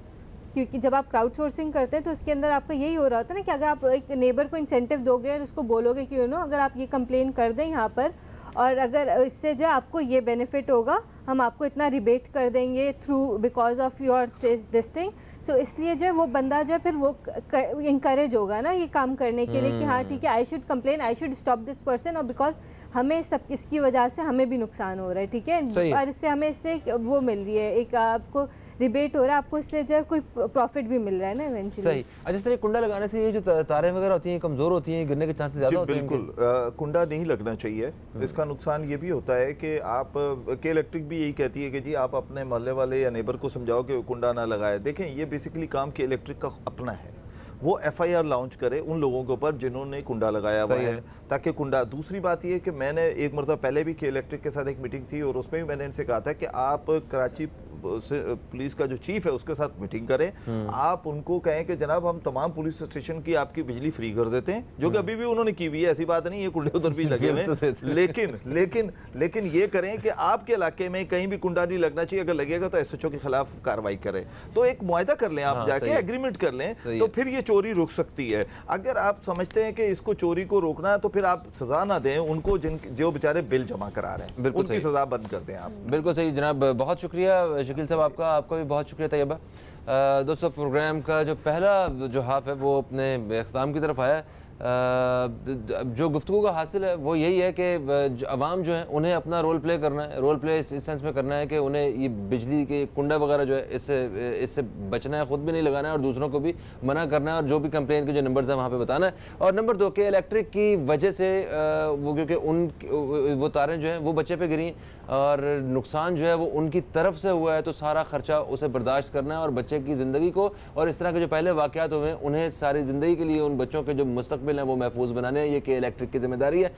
क्योंकि जब आप क्राउड सोर्सिंग करते हैं तो उसके अंदर आपका यही हो रहा होता है ना कि अगर आप एक नेबर को इंसेंटिव दोगे और उसको बोलोगे कि अगर आप ये कंप्लेन कर दें यहाँ पर, और अगर इससे जो आपको ये बेनिफिट होगा, हम आपको इतना रिबेट कर देंगे through because of your this thing, so इसलिए जो है वो बंदा जो है फिर वो इंकरेज होगा ना ये काम करने के लिए कि हाँ ठीक है, I should complain, I should stop this person, और बिकॉज हमें सब इसकी वजह से हमें भी नुकसान हो रहा है, ठीक है, और इससे हमें इससे वो मिल रही है, एक आपको रिबेट हो रहा है, आपको इससे जो है कोई प्रॉफिट भी मिल रहा है ना इवेंचुअली। सही। अच्छा, इस तरह कुंडा लगाने से ये जो तारें वगैरह होती हैं कमज़ोर होती हैं, गिरने के चांसेस ज़्यादा होते हैं? बिल्कुल, कुंडा नहीं लगना चाहिए। इसका नुकसान ये भी होता है कि आप के इलेक्ट्रिक भी यही कहती है कि जी आप अपने मोहल्ले वाले या नेबर को समझाओ कि कुंडा ना लगाए। देखें, ये बेसिकली काम के इलेक्ट्रिक का अपना है, वो FIR लॉन्च करे उन लोगों के ऊपर जिन्होंने कुंडा लगाया हुआ है, ताकि कुंडा। दूसरी बात ये है कि मैंने एक मरतबा पहले भी के इलेक्ट्रिक के साथ एक मीटिंग थी, और उसमें भी मैंने इनसे कहा था कि आप कराची पुलिस का जो चीफ है उसके साथ मीटिंग करें, आप उनको कहें कि जनाब हम तमाम पुलिस स्टेशन की आपकी बिजली फ्री कर देते हैं, जो कि अभी भी उन्होंने की हुई है, ऐसी बात नहीं है, कुंडे उधर भी लगे हुए हैं, लेकिन ये करें कि आपके इलाके में कहीं भी कुंडा नहीं लगना चाहिए, अगर लगेगा तो SHO के खिलाफ कार्रवाई करें। तो एक मुआहदा कर लें आप, जाके एग्रीमेंट कर लें, तो फिर ये चोरी रुक सकती है। अगर आप समझते हैं कि इसको चोरी को रोकना है तो फिर आप सजा ना दें उनको जो बेचारे बिल जमा करा रहे हैं, उनकी सजा बंद कर दें आप। बिल्कुल सही जनाब, बहुत शुक्रिया शकील साहब आपका भी बहुत शुक्रिया तैयबा। दोस्तों, प्रोग्राम का जो पहला जो हाफ है वो अपने अख्ताम की तरफ आया है। जो गुफ्तगू का हासिल है वो यही है कि अवाम जो है उन्हें अपना रोल प्ले करना है, रोल प्ले इस सेंस में करना है कि उन्हें ये बिजली के कुंडा वगैरह जो है इससे बचना है, ख़ुद भी नहीं लगाना है और दूसरों को भी मना करना है, और जो भी कंप्लेन के जो नंबर्स हैं वहाँ पे बताना है। और नंबर 2 के इलेक्ट्रिक की वजह से वो क्योंकि वो तारें जो हैं वो बच्चे पे गिरी और नुकसान जो है वो उनकी तरफ से हुआ है, तो सारा ख़र्चा उसे बर्दाश्त करना है और बच्चे की ज़िंदगी को और इस तरह के जो पहले वाक़यात हुए हैं उन्हें सारी ज़िंदगी के लिए उन बच्चों के जो मुस्तक़बिल है वो महफूज बनाने, ये के इलेक्ट्रिक की जिम्मेदारी है।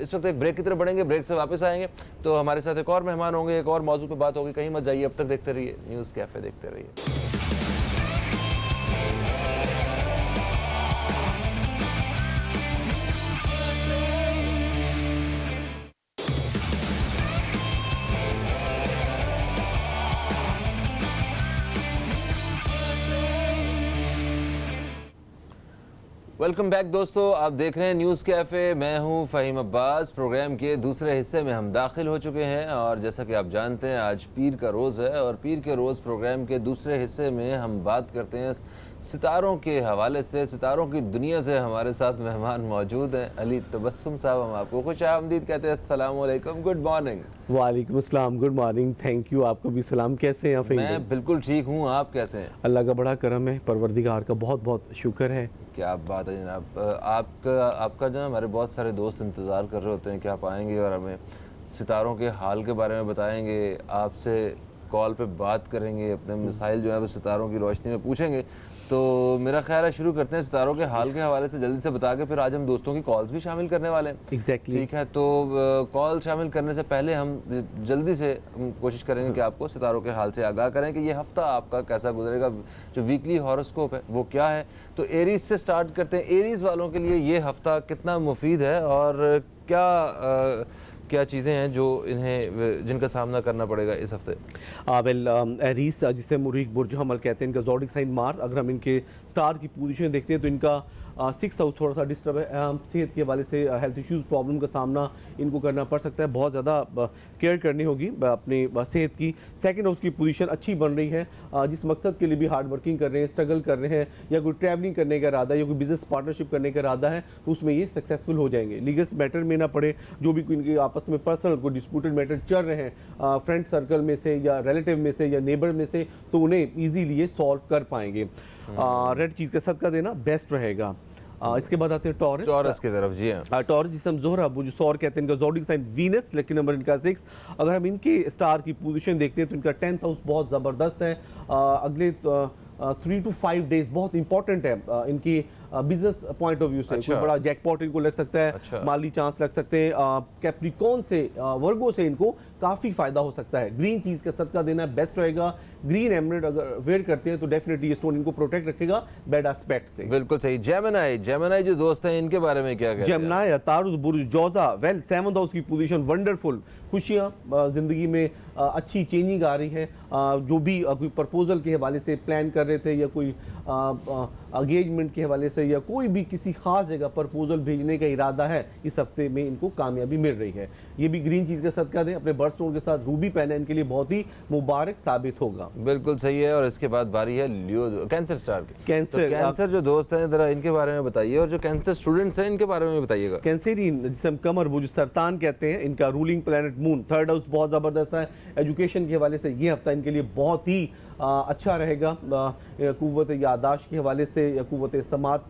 इस वक्त एक ब्रेक की तरफ बढ़ेंगे, ब्रेक से वापस आएंगे तो हमारे साथ एक और मेहमान होंगे, एक और मौजू पे बात होगी, कहीं मत जाइए, अब तक देखते रहिए न्यूज़ कैफ़े, देखते रहिए। वेलकम बैक दोस्तों, आप देख रहे हैं न्यूज़ कैफ़े। मैं हूं फ़हीम अब्बास। प्रोग्राम के दूसरे हिस्से में हम दाखिल हो चुके हैं और जैसा कि आप जानते हैं आज पीर का रोज़ है और पीर के रोज़ प्रोग्राम के दूसरे हिस्से में हम बात करते हैं सितारों के हवाले से, सितारों की दुनिया से। हमारे साथ मेहमान मौजूद हैं अली तबस्सुम साहब। हम आपको खुश आमदीद कहते हैं। अस्सलाम वालेकुम, गुड मॉर्निंग। वालेकुम अस्सलाम, गुड मॉर्निंग, थैंक यू। आपको भी सलाम। कैसे हैं आप? मैं बिल्कुल ठीक हूँ, आप कैसे हैं? अल्लाह का बड़ा करम है, परवरदिगार का बहुत बहुत शुक्र है। क्या बात है जनाब। आपका जो है हमारे बहुत सारे दोस्त इंतज़ार कर रहे होते हैं कि आप आएंगे और हमें सितारों के हाल के बारे में बताएंगे, आपसे कॉल पे बात करेंगे, अपने मसाइल जो है वो सितारों की रोशनी में पूछेंगे। तो मेरा ख्याल है शुरू करते हैं सितारों के हाल के हवाले से जल्दी से बता के, फिर आज हम दोस्तों की कॉल्स भी शामिल करने वाले हैं। एग्जैक्टली ठीक है, तो कॉल शामिल करने से पहले हम जल्दी से कोशिश करेंगे कि आपको सितारों के हाल से आगाह करें कि ये हफ्ता आपका कैसा गुजरेगा। जो वीकली हॉरोस्कोप है वो क्या है। तो एरीज से स्टार्ट करते हैं। एरीज वालों के लिए ये हफ्ता कितना मुफीद है और क्या चीज़ें हैं जो जिनका सामना करना पड़ेगा इस हफ्ते? वेल एरीज, जिसे मुरीख बुर्ज हमल कहते हैं, इनका ज़ोडिक साइन मार्स। अगर हम इनके स्टार की पोजीशन देखते हैं तो इनका 6th हाउस थोड़ा सा डिस्टर्ब है। सेहत के हवाले से हेल्थ इश्यूज़, प्रॉब्लम का सामना इनको करना पड़ सकता है। बहुत ज़्यादा केयर करनी होगी अपनी सेहत की। 2nd हाउस की पोजीशन अच्छी बन रही है। जिस मकसद के लिए भी हार्ड वर्किंग कर रहे हैं, स्ट्रगल कर रहे हैं, या कोई ट्रैवलिंग करने का इरादा, या कोई बिजनेस पार्टनरशिप करने का इरादा है, तो उसमें ये सक्सेसफुल हो जाएंगे। लीगल मैटर में ना पड़े, जो भी इनके आपस में पर्सनल कोई डिस्प्यूटेड मैटर चल रहे हैं फ्रेंड सर्कल में से या रिलेटिव में से या नेबर में से, तो उन्हें ईजीली ये सॉल्व कर पाएंगे। रेड चीज़ का सदका देना बेस्ट रहेगा। इसके बाद आते हैं टॉरस की तरफ। जी हाँ, टॉरस जिसे हम जोहरा वो जो सौर कहते हैं, इनका ज़ोडिक साइन वीनस, लेकिन नंबर इनका 6। अगर हम इनके स्टार की पोजीशन देखते हैं तो इनका 10th हाउस बहुत ज़बरदस्त है। अगले 3 to 5 डेज बहुत इंपॉर्टेंट है इनकी बिजनेस पॉइंट ऑफ व्यू से। अच्छा। कोई बड़ा जैकपॉट इनको लग सकता है। अच्छा। माली चांस लग सकते हैं। कैप्रिकॉन से, वर्गो से इनको काफ़ी फायदा हो सकता है। ग्रीन चीज़ का सदका देना बेस्ट रहेगा। ग्रीन एमरेड अगर वेयर करते हैं तो डेफिनेटली ये स्टोन इनको प्रोटेक्ट रखेगा बैड एस्पेक्ट से। बिल्कुल सही। जेमिनी जो दोस्त हैं इनके बारे में क्या कहते हैं? जेमिनी, तारुद, बुर्ज, जौजा, वेल 7th हाउस की पोजीशन वंडरफुल। खुशियाँ ज़िंदगी में अच्छी चेंजिंग आ रही है। जो भी कोई प्रपोजल के हवाले से प्लान कर रहे थे, या कोई एंगेजमेंट के हवाले से, या कोई भी किसी खास जगह प्रपोजल भेजने का इरादा है, इस हफ्ते में इनको कामयाबी मिल रही है। ये भी ग्रीन चीज़ का सदका दें। अपने बर्थ स्टोन के साथ रूबी पहने, इनके लिए बहुत ही मुबारक साबित होगा। बिल्कुल सही है। और इसके बाद बारी है लियो, कैंसर स्टार की। कैंसर जो दोस्त हैं जरा इनके बारे में बताइए, और जो कैंसर स्टूडेंट्स हैं इनके बारे में बताइएगा। कैंसरिन जिसे हम कमर, वो जो सरतान कहते हैं, इनका ruling planet moon 3rd house बहुत ज़बरदस्त है। एजुकेशन के हवाले से ये हफ्ता इनके लिए बहुत ही अच्छा रहेगा। कुव्वत यादाश्त के हवाले से, या कुव्वत समात,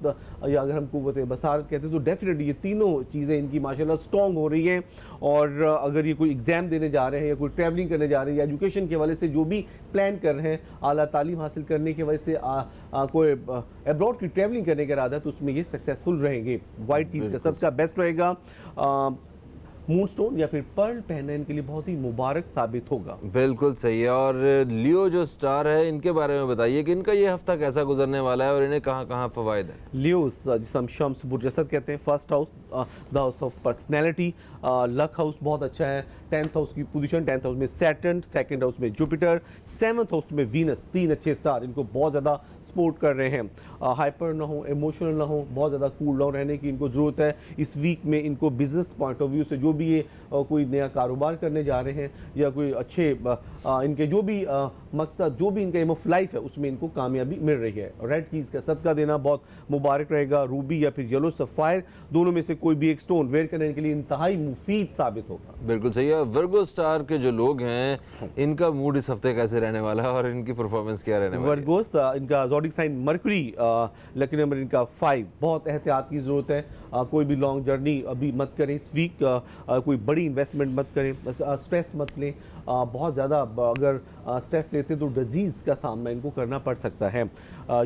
या अगर हम कुव्वत बसारत कहते हैं, तो डेफिनेटली ये तीनों चीज़ें इनकी माशाल्लाह स्ट्रॉन्ग हो रही हैं। और अगर ये कोई एग्ज़ाम देने जा रहे हैं, या कोई ट्रैवलिंग करने जा रहे हैं, या एजुकेशन के हवाले से जो भी प्लान कर रहे हैं, आला तालीम हासिल करने की वजह से कोई एब्रॉड की ट्रैवलिंग करने का इरादा है, तो उसमें ये सक्सेसफुल रहेंगे। वाइट चीज़ का सबका बेस्ट रहेगा। मून स्टोन या फिर पर्ल पहनना इनके लिए बहुत ही मुबारक साबित होगा। बिल्कुल सही है। और लियो जो स्टार है इनके बारे में बताइए कि इनका ये हफ्ता कैसा गुजरने वाला है और इन्हें कहाँ कहाँ फवायद है? लियोस जिसे हम शम्स बुर्ज असद कहते हैं, 1st house the house of personality. Luck house बहुत अच्छा है। 10th हाउस की पोजीशन, 10th हाउस में सैटर्न, 2nd हाउस में जुपिटर, 7th हाउस में वीनस। 3 अच्छे स्टार इनको बहुत ज़्यादा सपोर्ट कर रहे हैं। हाइपर ना हो, इमोशनल ना हो, बहुत ज़्यादा कूल डाउन रहने की इनको ज़रूरत है। इस वीक में इनको बिजनेस पॉइंट ऑफ व्यू से जो भी ये कोई नया कारोबार करने जा रहे हैं, या कोई अच्छे इनके जो भी मकसद, जो भी इनका एम ऑफ लाइफ है, उसमें इनको कामयाबी मिल रही है। रेड चीज़ का सदका देना बहुत मुबारक रहेगा। रूबी या फिर येलो सफ़ायर, दोनों में से कोई भी एक स्टोन वेयर करने के लिए इंतहाई मुफीद साबित होगा। बिल्कुल सही है। वर्गो स्टार के जो लोग हैं इनका मूड इस हफ्ते कैसे रहने वाला है और इनकी परफॉर्मेंस क्या रहने वाली है? वर्गोस, इनका zodiac sign Mercury, lucky number इनका 5। बहुत एहतियात की ज़रूरत है। कोई भी लॉन्ग जर्नी अभी मत करें इस वीक। कोई बड़ी इन्वेस्टमेंट मत करें। स्ट्रेस मत लें। बहुत ज़्यादा अगर स्ट्रेस लेते तो डिजीज़ का सामना इनको करना पड़ सकता है।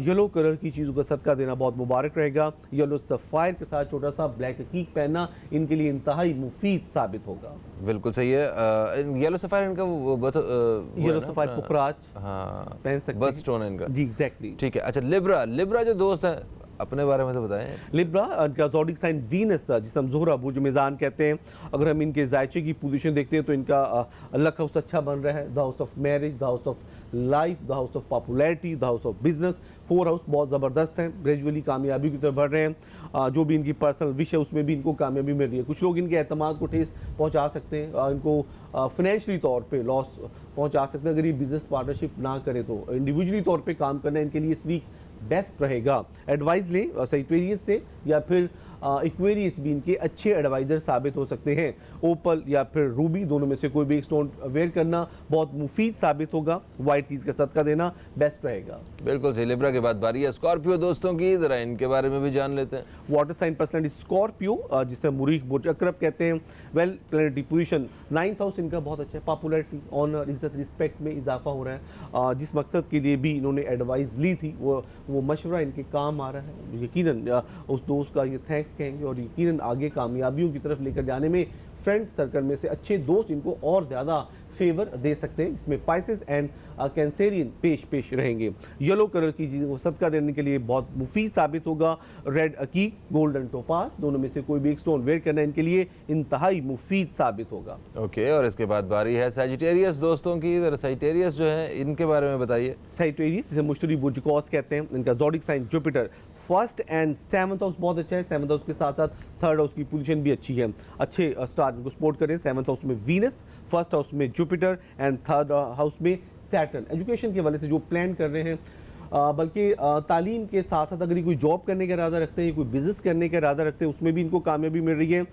येलो कलर की चीज़ों का सदका देना बहुत मुबारक रहेगा। येलो सफ़ायर के साथ छोटा सा ब्लैक हकीक पहनना इनके लिए इंतहाई मुफीद साबित होगा। बिल्कुल सही है। येलो सफ़ायर इनका येलो सफ़ायर पुखराज हाँ पहन सकते बर्थ स्टोन है इनका। जी एग्जैक्टली। ठीक है। अच्छा लिब्रा जो दोस्त हैं अपने बारे में तो बताएं। लिब्रा इनका ज़ोडिक साइन वीनस जिसे हम ज़ोहरा बुर्ज मिज़ान कहते हैं। अगर हम इनके जायचे की पोजीशन देखते हैं तो इनका लक हाउस अच्छा बन रहा है, the house of marriage, the house of life, the house of popularity, the house of business. 4 house बहुत ज़बरदस्त हैं, ग्रेजुअली कामयाबी की तरफ बढ़ रहे हैं। जो भी इनकी पर्सनल विश है उसमें भी इनको कामयाबी मिल रही है। कुछ लोग इनके एतमाद को ठेस पहुंचा सकते हैं, इनको फाइनेंशियली तौर पे लॉस पहुंचा सकते हैं अगर ये बिजनेस पार्टनरशिप ना करे तो। इंडिविजुअली तौर पे काम करना इनके लिए इस वीक बेस्ट रहेगा। एडवाइस लें सजिटेरियस से या फिर एक्वेरियस भी इनके अच्छे एडवाइज़र साबित हो सकते हैं। ओपल या फिर रूबी दोनों में से कोई भी एक स्टोन वेयर करना बहुत मुफीद साबित होगा। वाइट चीज़ का सदका देना बेस्ट रहेगा। बिल्कुल सही। लिब्रा के बाद बारी है स्कॉर्पियो दोस्तों की, जरा इनके बारे में भी जान लेते हैं। वाटर साइन पर्सनैलिटी स्कॉर्पियो जिसे मुरीख बुर्ज अकरब कहते हैं। Well planetary position 9th house इनका बहुत अच्छा है। पॉपुलैरिटी, ऑनर, इज्जत, रिस्पेक्ट में इजाफा हो रहा है। जिस मकसद के लिए भी इन्होंने एडवाइस ली थी वो मशवरा इनके काम आ रहा है। यकीनन उस दोस्त का ये थैंक्स कहेंगे और यकीनन आगे कामयाबियों की तरफ लेकर जाने में फ्रेंड सर्कल में से अच्छे दोस्त इनको और ज़्यादा फेवर दे सकते हैं। इसमें पाइसेस एंड कैंसेरियन पेश रहेंगे। येलो कलर की चीज़ों को सदका देने के लिए बहुत मुफीद साबित होगा। रेड अकी, गोल्डन टोपास दोनों में से कोई भी एक स्टोन वेयर करना इनके लिए इंतहाई मुफीद साबित होगा। ओके, और इसके बाद बारी है सजिटेरियस दोस्तों की। जरा सजिटेरियस जो है इनके बारे में बताइए। सजिटेरियस जिसे मुश्तरी बुर्ज कौस कहते हैं। इनका zodiac sign Jupiter. 1st and 7th house बहुत अच्छा है। 7th हाउस के साथ साथ 3rd हाउस की पोजीशन भी अच्छी है। अच्छे स्टार इनको सपोर्ट करें। 7th हाउस में वीनस, 1st हाउस में जुपिटर एंड 3rd हाउस में सैटर्न। एजुकेशन के वाले से जो प्लान कर रहे हैं, बल्कि तालीम के साथ साथ अगर ये कोई जॉब करने का इरादा रखते हैं, कोई बिजनेस करने का इरादा रखते हैं, उसमें भी इनको कामयाबी मिल रही है।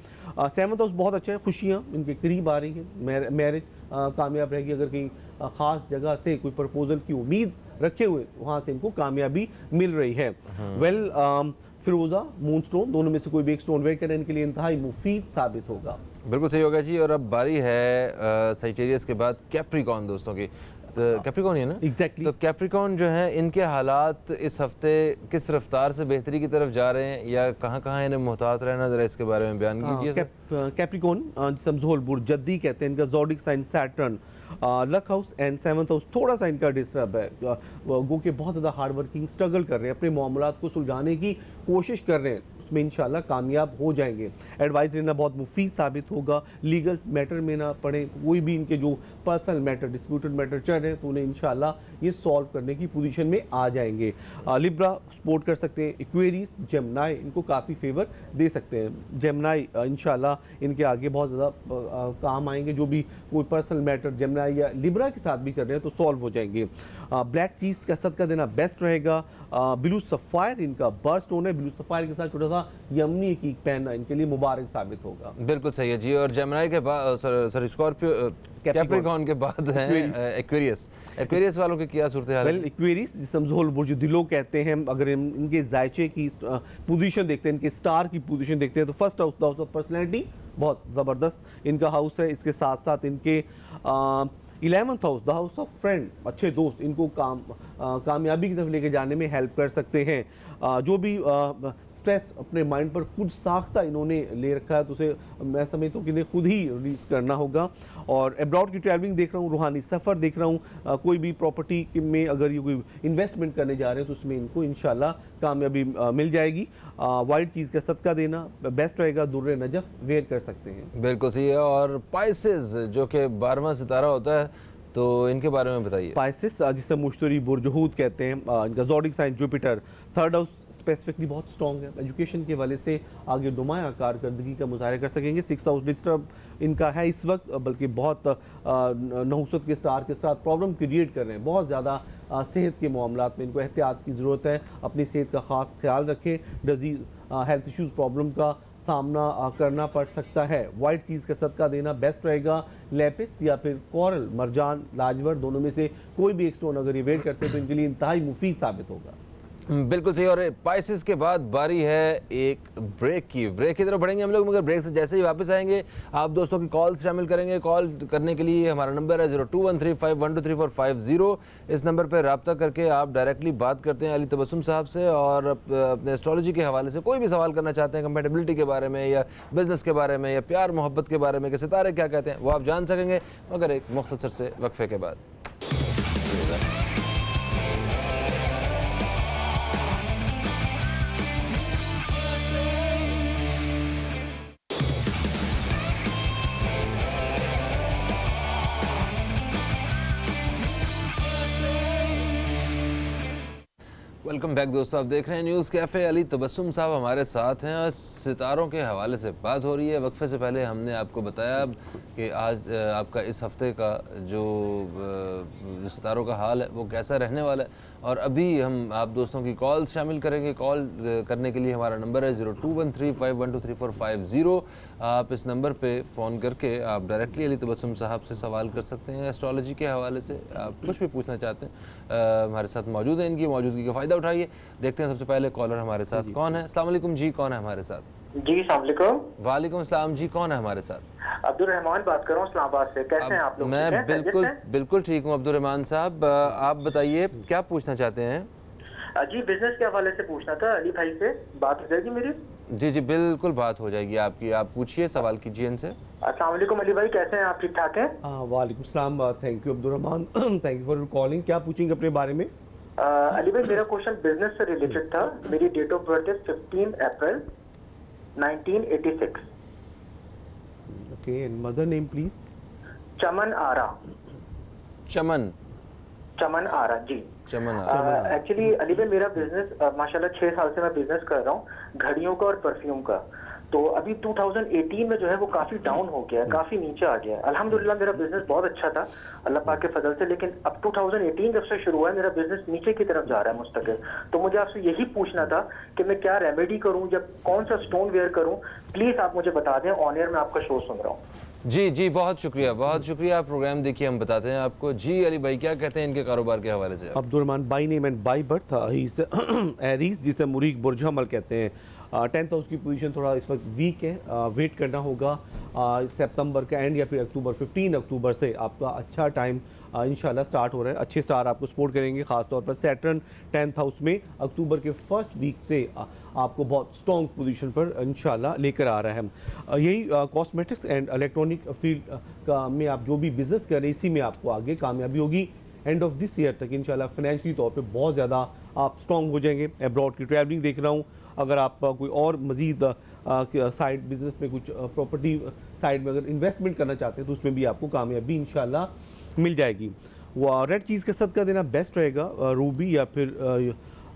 7th हाउस बहुत अच्छा है। खुशियाँ इनके करीब आ रही हैं। मैरिज कामयाब रहेगी। अगर कहीं ख़ास जगह से कोई प्रपोजल की उम्मीद रखे हुए वहाँ से इनको कामयाबी मिल रही है। वेल फिरोज़ा, मूनस्टोन दोनों में से कोई भी एक स्टोन वेयर करने के लिए इंतहाई मुफीद साबित होगा। बिल्कुल सही होगा जी। और अब बारी है सजिटेरियस के बाद कैप्रिकॉर्न दोस्तों की। तो कैप्रिकॉर्न ही है ना? एग्जैक्टली। तो कैप्रिकॉर्न जो है इनके हालात इस हफ्ते किस रफ्तार से बेहतरी की तरफ जा रहे हैं या कहाँ कहाँ इन्हें मोहतात रहना, जरा इसके बारे में बयान कीजिए। कैप्रिकॉर्न जिसे हम ज़ोहल बुर्ज जद्दी कहते हैं। इनका zodiac sign Saturn. Luck house and 7th house थोड़ा सा इनका डिस्टर्ब है। गो के बहुत ज़्यादा हार्ड वर्किंग, स्ट्रगल कर रहे हैं, अपने मामलात को सुलझाने की कोशिश कर रहे हैं, उसमें इंशाल्लाह कामयाब हो जाएंगे। एडवाइस लेना बहुत मुफीद साबित होगा। लीगल मैटर में ना पड़े, कोई भी इनके जो पर्सनल मैटर, डिस्प्यूटेड मैटर चल रहे हैं तो उन्हें इंशाल्लाह ये सॉल्व करने की पोजीशन में आ जाएंगे। लिब्रा सपोर्ट कर सकते हैं। एक्वेरियस, जेमिनी इनको काफ़ी फेवर दे सकते हैं। जेमिनी इंशाल्लाह इनके आगे बहुत ज़्यादा काम आएंगे। जो भी कोई पर्सनल मैटर जेमिनी या लिब्रा के साथ भी कर रहे हैं तो सॉल्व हो जाएंगे। ब्लैक चीज़ का सदका देना बेस्ट रहेगा। ब्लू सफ़ायर इनका बर्थ स्टोन है। ब्लू सफ़ायर के साथ छोटा सा यमनी की पहनना इनके लिए मुबारक साबित होगा। बिल्कुल सही है जी। और जेमिनी के बाद सॉरी स्कॉर्पियो कैप्रिकॉर्न के बाद हैं एक्वेरियस। एक्वेरियस वालों की क्या सूरत हाल है? वेल एक्वेरियस जिसे हम ज़ोहल बुर्ज दिलो कहते हैं। अगर इनके जायचे की पोजीशन देखते हैं, इनके स्टार की पोजीशन देखते हैं तो 1st house the house of personality बहुत ज़बरदस्त इनका हाउस है। इसके साथ साथ इनके 11th house the house of friend, अच्छे दोस्त इनको कामयाबी की तरफ लेके जाने में हेल्प कर सकते हैं। जो भी स्ट्रेस अपने माइंड पर खुद साख्ता इन्होंने ले रखा है तो उसे मैं समझता हूँ कि इन्हें खुद ही रिलीज करना होगा। और अब्रॉड की ट्रैवलिंग देख रहा हूँ, रूहानी सफ़र देख रहा हूँ। कोई भी प्रॉपर्टी में अगर ये कोई इन्वेस्टमेंट करने जा रहे हैं तो उसमें इनको इंशाल्लाह कामयाबी मिल जाएगी। वाइट चीज़ का सदका देना बेस्ट रहेगा। दुर्रे नजफ वेयर कर सकते हैं। बिल्कुल सही है। और पाइसेस जो कि 12वां सितारा होता है तो इनके बारे में बताइए। पाइसेस जिसे मुश्तरी बुर्जहूद कहते हैं। इनका zodiac sign Jupiter. 3rd house specifically बहुत स्ट्रॉन्ग है। एजुकेशन के वाले से आगे नुमाया कारकर्दगी का मुजाहरा कर सकेंगे। 6th हाउस डिस्टर्ब इनका है इस वक्त, बल्कि बहुत नहुसत के स्टार के साथ प्रॉब्लम क्रिएट कर रहे हैं। बहुत ज़्यादा सेहत के मामलात में इनको एहतियात की ज़रूरत है। अपनी सेहत का ख़ास ख्याल रखें। डिजीज़, हेल्थ इश्यूज़, प्रॉब्लम का सामना करना पड़ सकता है। वाइट चीज़ का सदका देना बेस्ट रहेगा। लेपिस या फिर कोरल, मरजान, लाजवर दोनों में से कोई भी एक स्टोन अगर ये वेट करते हैं तो इनके लिए इंतहाई मुफीद साबित होगा। बिल्कुल सही। और पाइसेस के बाद बारी है एक ब्रेक की। ब्रेक की तरफ बढ़ेंगे हम लोग, मगर ब्रेक से जैसे ही वापस आएंगे आप दोस्तों की कॉल शामिल करेंगे। कॉल करने के लिए हमारा नंबर है 0213512345 इस नंबर पर रब्ता करके आप डायरेक्टली बात करते हैं अली तबस्सुम साहब से और अपने एस्ट्रोलॉजी के हवाले से कोई भी सवाल करना चाहते हैं, कंपैटिबिलिटी के बारे में या बिज़नेस के बारे में या प्यार मोहब्बत के बारे में कि सितारे क्या कहते हैं, वो आप जान सकेंगे मगर एक मुख्तसर से वक्फे के बाद। वेलकम बैक दोस्तों, आप देख रहे हैं न्यूज़ कैफ़े। अली तबस्सुम साहब हमारे साथ हैं और सितारों के हवाले से बात हो रही है। वक्फे से पहले हमने आपको बताया कि आज आपका इस हफ्ते का जो सितारों का हाल है वो कैसा रहने वाला है, और अभी हम आप दोस्तों की कॉल शामिल करेंगे। कॉल करने के लिए हमारा नंबर है 021351234550। आप इस नंबर पे फ़ोन करके आप डायरेक्टली अली तबस्सुम साहब से सवाल कर सकते हैं एस्ट्रोलॉजी के हवाले से। आप कुछ भी पूछना चाहते हैं, हमारे साथ मौजूद हैं। इनकी मौजूदगी का फ़ायदा उठाइए। देखते हैं सबसे पहले कॉलर हमारे साथ कौन है। अस्सलाम वालेकुम जी, कौन है हमारे साथ? जी अस्सलाम वालेकुम। वालेकुम अस्सलाम जी, कौन है हमारे साथ? अब्दुल रहमान बात कर रहा हूँ इस्लामाबाद से। कैसे हैं आप लोग? मैं ठीक हैं? बिल्कुल खैरियत बिल्कुल ठीक हूँ अब्दुल रहमान साहब। आप बताइए क्या पूछना चाहते हैं? हैं? जी बिजनेस के हवाले से पूछना था अली भाई से, बात हो जाएगी मेरी? जी जी बिल्कुल बात हो जाएगी आपकी। आप पूछिए, सवाल कीजिए इनसे। अस्सलाम वालेकुम अली भाई, कैसे हैं आप? ठीक ठाक हैं? वालेकुम सलाम, thank you Abdul Rahman, thank you for calling. क्या पूछेंगे अपने बारे में? अली भाई मेरा क्वेश्चन बिजनेस से रिलेटेड था। मेरी डेट ऑफ बर्थ है 15 April 1986। Okay, and mother name please? Chaman Ara. Chaman Chaman Ara ji. Chaman actually Ali भाई मेरा बिजनेस माशाल्लाह 6 साल से मैं बिजनेस कर रहा हूँ घड़ियों का और परफ्यूम का। तो अभी 2018 में जो है वो काफी डाउन हो गया है, काफी नीचे आ गया है। अल्हम्दुलिल्लाह मेरा बिजनेस बहुत अच्छा था अल्लाह पाक के फजल से, लेकिन अब 2018 जब से शुरू हुआ है मेरा बिजनेस नीचे की तरफ जा रहा है मुस्तकिल। तो मुझे आपसे यही पूछना था कि मैं क्या रेमेडी करूं या कौन सा स्टोन वेयर करूं, प्लीज आप मुझे बता दें। ऑन एयर में आपका शो सुन रहा हूँ। जी जी बहुत शुक्रिया, बहुत शुक्रिया। आप प्रोग्राम देखिए, हम बताते हैं आपको। जी अली भाई क्या कहते हैं इनके कारोबार के हवाले से? Abdul Rahman by name and by birth Aries, जिसे मुरीक बुर्ज हमल कहते हैं। 10th हाउस की पोजीशन थोड़ा इस वक्त वीक है। वेट करना होगा सितंबर का एंड या फिर अक्टूबर, 15 अक्टूबर से आपका अच्छा टाइम इंशाल्लाह स्टार्ट हो रहा है। अच्छे स्टार आपको सपोर्ट करेंगे, खासतौर पर सैटर्न 10th हाउस में अक्टूबर के फर्स्ट वीक से आपको बहुत स्ट्रॉन्ग पोजीशन पर इंशाल्लाह लेकर आ रहा है। यही कॉस्मेटिक्स एंड इलेक्ट्रॉनिक फील्ड का में आप जो भी बिजनेस कर रहे हैं इसी में आपको आगे कामयाबी होगी। एंड ऑफ दिस ईयर तक इंशाल्लाह फाइनेंशियली तौर पे बहुत ज़्यादा आप स्ट्रॉन्ग हो जाएंगे। अब्रॉड की ट्रैवलिंग देख रहा हूँ, अगर आप कोई और मज़ीद साइड बिजनेस में कुछ प्रॉपर्टी साइड में अगर इन्वेस्टमेंट करना चाहते हैं तो उसमें भी आपको कामयाबी इंशाल्लाह मिल जाएगी। वो रेड चीज़ का सदका देना बेस्ट रहेगा। रूबी या फिर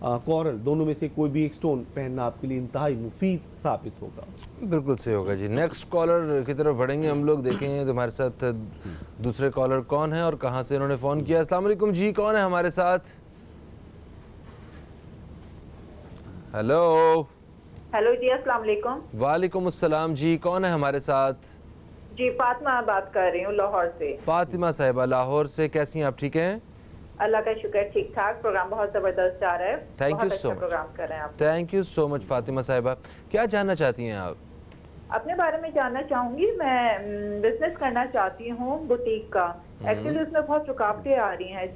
कोरल, दोनों में से कोई भी एक स्टोन पहनना आपके लिए इंतहाई मुफीद साबित होगा। बिल्कुल सही होगा जी। नेक्स्ट कॉलर की तरफ बढ़ेंगे हम लोग, देखेंगे तो हमारे साथ दूसरे कॉलर कौन है और कहाँ से इन्होंने फ़ोन किया। अस्सलाम वालेकुम जी, कौन है हमारे साथ? हेलो। हेलो जी, अस्सलाम वालेकुम। वालेकुम अस्सलाम जी, कौन है हमारे साथ? जी फातिमा बात कर रही हूँ लाहौर से। फातिमा साहिबा लाहौर से, कैसी हैं आप? ठीक हैं? अल्लाह का शुक्र, ठीक ठाक। प्रोग्राम बहुत जबरदस्त जा रहा है। थैंक यू बहुत सो अच्छा मच। प्रोग्राम कर रहे हैं आप। Thank you so much Fatima साहिबा। क्या जानना चाहती हैं आप? अपने बारे में जानना चाहूंगी। मैं बिजनेस करना चाहती हूँ बुटीक का। एक्चुअली उसमें बहुत रुकावटें आ रही हैं।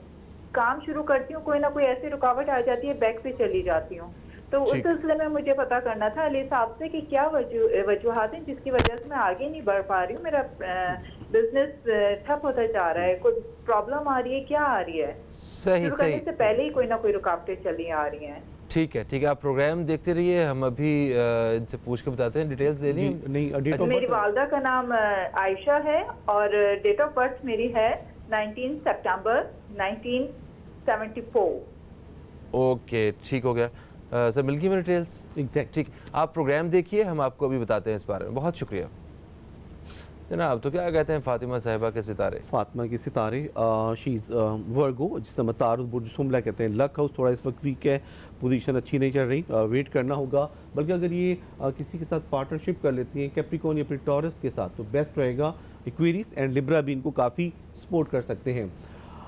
काम शुरू करती हूँ, कोई ना कोई ऐसी रुकावट आ जाती है, बैक पे चली जाती हूँ। तो उस सिलसिले में मुझे पता करना था अली साहब से कि क्या वजूहात हैं जिसकी वजह से मैं आगे नहीं बढ़ पा रही हूँ। मेरा बिजनेस ठप होता जा रहा है, कोई प्रॉब्लम आ रही है, क्या आ रही है? सही शुरू सही, करने से पहले ही कोई ना कोई रुकावटें चली आ रही हैं। ठीक है ठीक है, आप प्रोग्राम देखते रहिए। हम अभी इनसे पूछ के बताते हैं। डिटेल्स ले ली? नहीं, डेट ऑफ मेरी वालदा का नाम आयशा है और डेट ऑफ बर्थ मेरी है 19 सितंबर 1974। ओके ठीक हो गया। सर मिल गई मेरी डिटेल्स? एग्जैक्ट। ठीक, आप प्रोग्राम देखिए, हम आपको अभी बताते हैं इस बारे में। बहुत शुक्रिया जनाब। तो क्या कहते हैं फातिमा साहिबा के सितारे? फातिमा के सितारे, शी इज़ वर्गो, जिसका मतारुद बुर्ज सुमला कहते हैं। लक हाउस थोड़ा इस वक्त वीक है, पोजीशन अच्छी नहीं चल रही, वेट करना होगा। बल्कि अगर ये किसी के साथ पार्टनरशिप कर लेती हैं, कैप्रिकॉर्न या फिर टॉरस के साथ, तो बेस्ट रहेगा। एक्वेरियस एंड लिब्रा भी इनको काफ़ी सपोर्ट कर सकते हैं।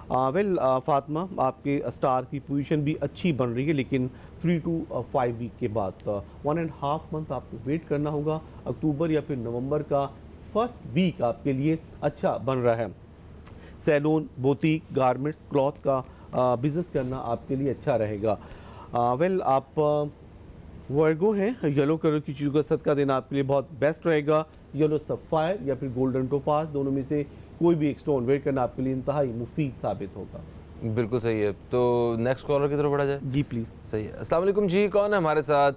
फातिमा, आपके स्टार की पोजीशन भी अच्छी बन रही है, लेकिन 3 to 5 वीक के बाद 1.5 मंथ आपको वेट करना होगा। अक्टूबर या फिर नवंबर का फर्स्ट वीक आपके लिए अच्छा बन रहा है। सैलून, बुटीक, गारमेंट्स, क्लॉथ का बिजनेस करना आपके लिए अच्छा रहेगा। आप वर्गो हैं, येलो कलर की चीज़ों का सदका देना आपके लिए बहुत बेस्ट रहेगा। येलो सफ़ायर या फिर गोल्डन टोपाज, दोनों में से कोई भी एक स्टोन वेट करना आपके लिए इंतहाई मुफीद साबित होगा। बिल्कुल सही है। तो नेक्स्ट कॉलर की तरफ बढ़ा जाए? जी प्लीज़। सही है। अस्सलाम वालेकुम जी, कौन है हमारे साथ?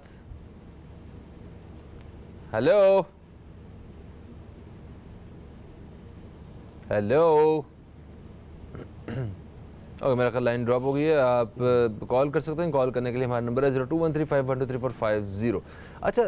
हेलो हेलो और मेरा ख्याल लाइन ड्रॉप हो गई है। आप कॉल कर सकते हैं। कॉल करने के लिए हमारा नंबर है 0213512345 अच्छा,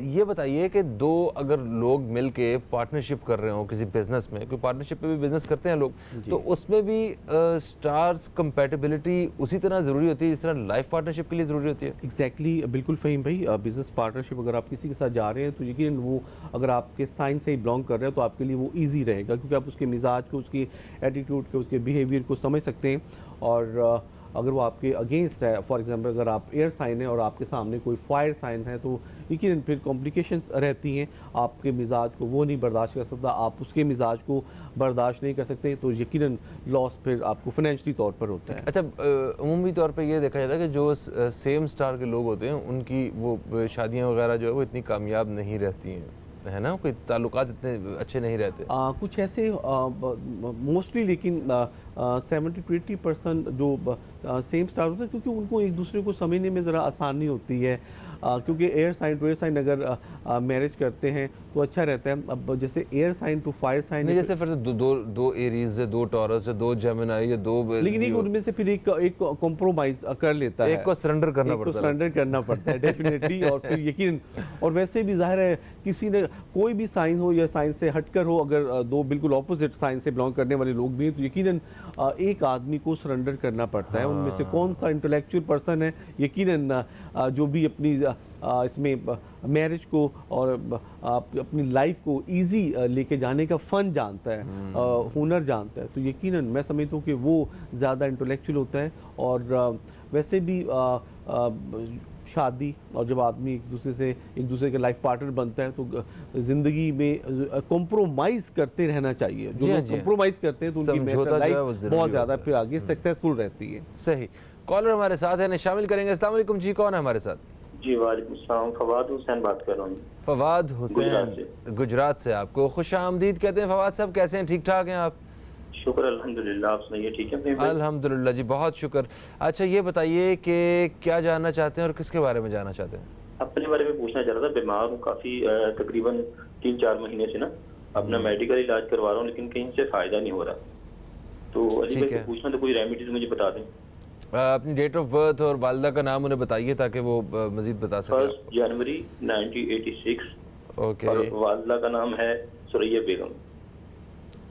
ये बताइए कि दो अगर लोग मिल के पार्टनरशिप कर रहे हो किसी बिज़नेस में, कोई पार्टनरशिप पे भी बिज़नेस करते हैं लोग, तो उसमें भी स्टार्स कंपैटिबिलिटी उसी तरह ज़रूरी होती है जिस तरह लाइफ पार्टनरशिप के लिए ज़रूरी होती है? एग्जैक्टली बिल्कुल फ़हीम भाई, बिज़नेस पार्टनरशिप अगर आप किसी के साथ जा रहे हैं तो यकीन वो अगर आपके साइन से ही बिलोंग कर रहे हैं तो आपके लिए वो ईजी रहेगा, क्योंकि आप उसके मिजाज को, उसकी एटीट्यूड को, उसके बिहेवियर को समझ सकते हैं। और अगर वो आपके अगेंस्ट है, फॉर एग्जांपल अगर आप एयर साइन है और आपके सामने कोई फायर साइन है, तो यकीन फिर कॉम्प्लिकेशंस रहती हैं। आपके मिजाज को वो नहीं बर्दाश्त कर सकता, आप उसके मिजाज को बर्दाश्त नहीं कर सकते, तो यकीनन लॉस फिर आपको फाइनेंशियली तौर पर होता है। अच्छा, उमूमी तौर पे ये देखा जाता है कि जो सेम स्टार के लोग होते हैं उनकी वो शादियाँ वगैरह जो है वो इतनी कामयाब नहीं रहती हैं, है ना, कोई ताल्लुकात इतने अच्छे नहीं रहते। कुछ ऐसे मोस्टली, लेकिन 70 to 80% जो सेम स्टार होते हैं, क्योंकि उनको एक दूसरे को समझने में ज़रा आसानी होती है, क्योंकि air sign to air sign अगर मैरिज करते हैं तो अच्छा रहता है। अब जैसे air sign to fire sign, नहीं जैसे फिर दो एरीज है, दो टॉरस है, दो जेमिनी, या दो, लेकिन एक उनमें से फिर एक कॉम्प्रोमाइज कर लेता है, एक को सरेंडर करना पड़ता है डेफिनेटली। और फिर यकीन, और वैसे भी जाहिर है किसी ने कोई भी साइन हो या साइन से हटकर हो, अगर दो बिल्कुल ऑपोजिट साइन से बिलोंग करने वाले लोग भी हैं तो यकीनन एक आदमी को सरेंडर करना पड़ता है। उनमें से कौन सा इंटेलेक्चुअल पर्सन है, यकीनन जो भी अपनी इसमें मैरिज को और अपनी लाइफ को इजी लेके जाने का फ़न जानता है, हुनर जानता है, तो यकीनन मैं समझता हूँ कि वो ज़्यादा इंटेलेक्चुअल होता है। और वैसे भी शादी और जब आदमी एक दूसरे के लाइफ पार्टनर बनता है तो ज़िंदगी में कॉम्प्रोमाइज़ करते रहना चाहिए। जो लोग कॉम्प्रोमाइज़ करते हैं तो उनकी लाइफ बहुत ज़्यादा फिर आगे सक्सेसफुल रहती है। सही। कॉलर हमारे साथ है, शामिल करेंगे। अस्सलाम वालेकुम जी, कौन है हमारे साथ? जी वालेकुम सलाम, फवाद हुसैन बात कर रहा हूँ। फवाद हुसैन गुजरात से आपको खुश आमदीद कहते हैं। फवाद साहब कैसे हैं, ठीक ठाक हैं आप? शुक्र अल्हम्दुलिल्लाह, आप सुनाइए ठीक है? अल्हम्दुलिल्लाह जी, बहुत शुक्र। अच्छा, ये बताइए कि क्या जानना चाहते हैं और किसके बारे में जानना चाहते हैं? अपने बारे में पूछना चाह रहा था। बीमार हूँ काफ़ी, तकरीबन 3-4 महीने से ना अपना मेडिकल इलाज करवा रहा हूँ, लेकिन कहीं से फ़ायदा नहीं हो रहा। तो अली भाई को पूछना, तो कोई रेमेडीज मुझे बता दें। अपनी डेट ऑफ बर्थ और वालिदा का नाम उन्हें बताइए ताकि वो मजीद बता सकें। 1 जनवरी 1986। ओके। और वालिदा का नाम है सुरैया बेगम।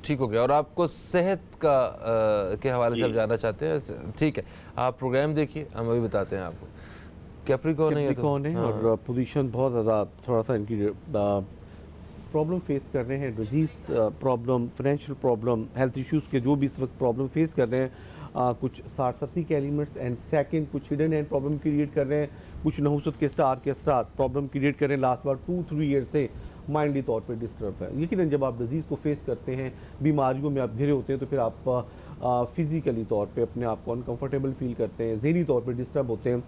ठीक हो गया। और आपको सेहत का के हवाले से आप जानना चाहते हैं? ठीक है, आप प्रोग्राम देखिए, हम अभी बताते हैं आपको। कैप्रिकॉर्न है और पोजीशन बहुत ज़्यादा थोड़ा सा इनकी प्रॉब्लम फेस कर रहे हैं, disease problem, financial problem, health issues के जो भी इस वक्त प्रॉब्लम फेस कर रहे हैं, कुछ सारसती के एलिमेंट्स एंड सेकंड कुछ हिडन हैंड प्रॉब्लम क्रिएट कर रहे हैं, कुछ नहुसत के स्टार प्रॉब्लम क्रिएट कर रहे हैं। लास्ट बार 2-3 ईयर से माइंडली तौर पे डिस्टर्ब है। यकीनन जब आप डिजीज़ को फेस करते हैं, बीमारियों में आप घिरे होते हैं, तो फिर आप फिज़िकली तौर पे अपने आप को अनकंफर्टेबल फील करते हैं, ज़हनी तौर पे डिस्टर्ब होते हैं।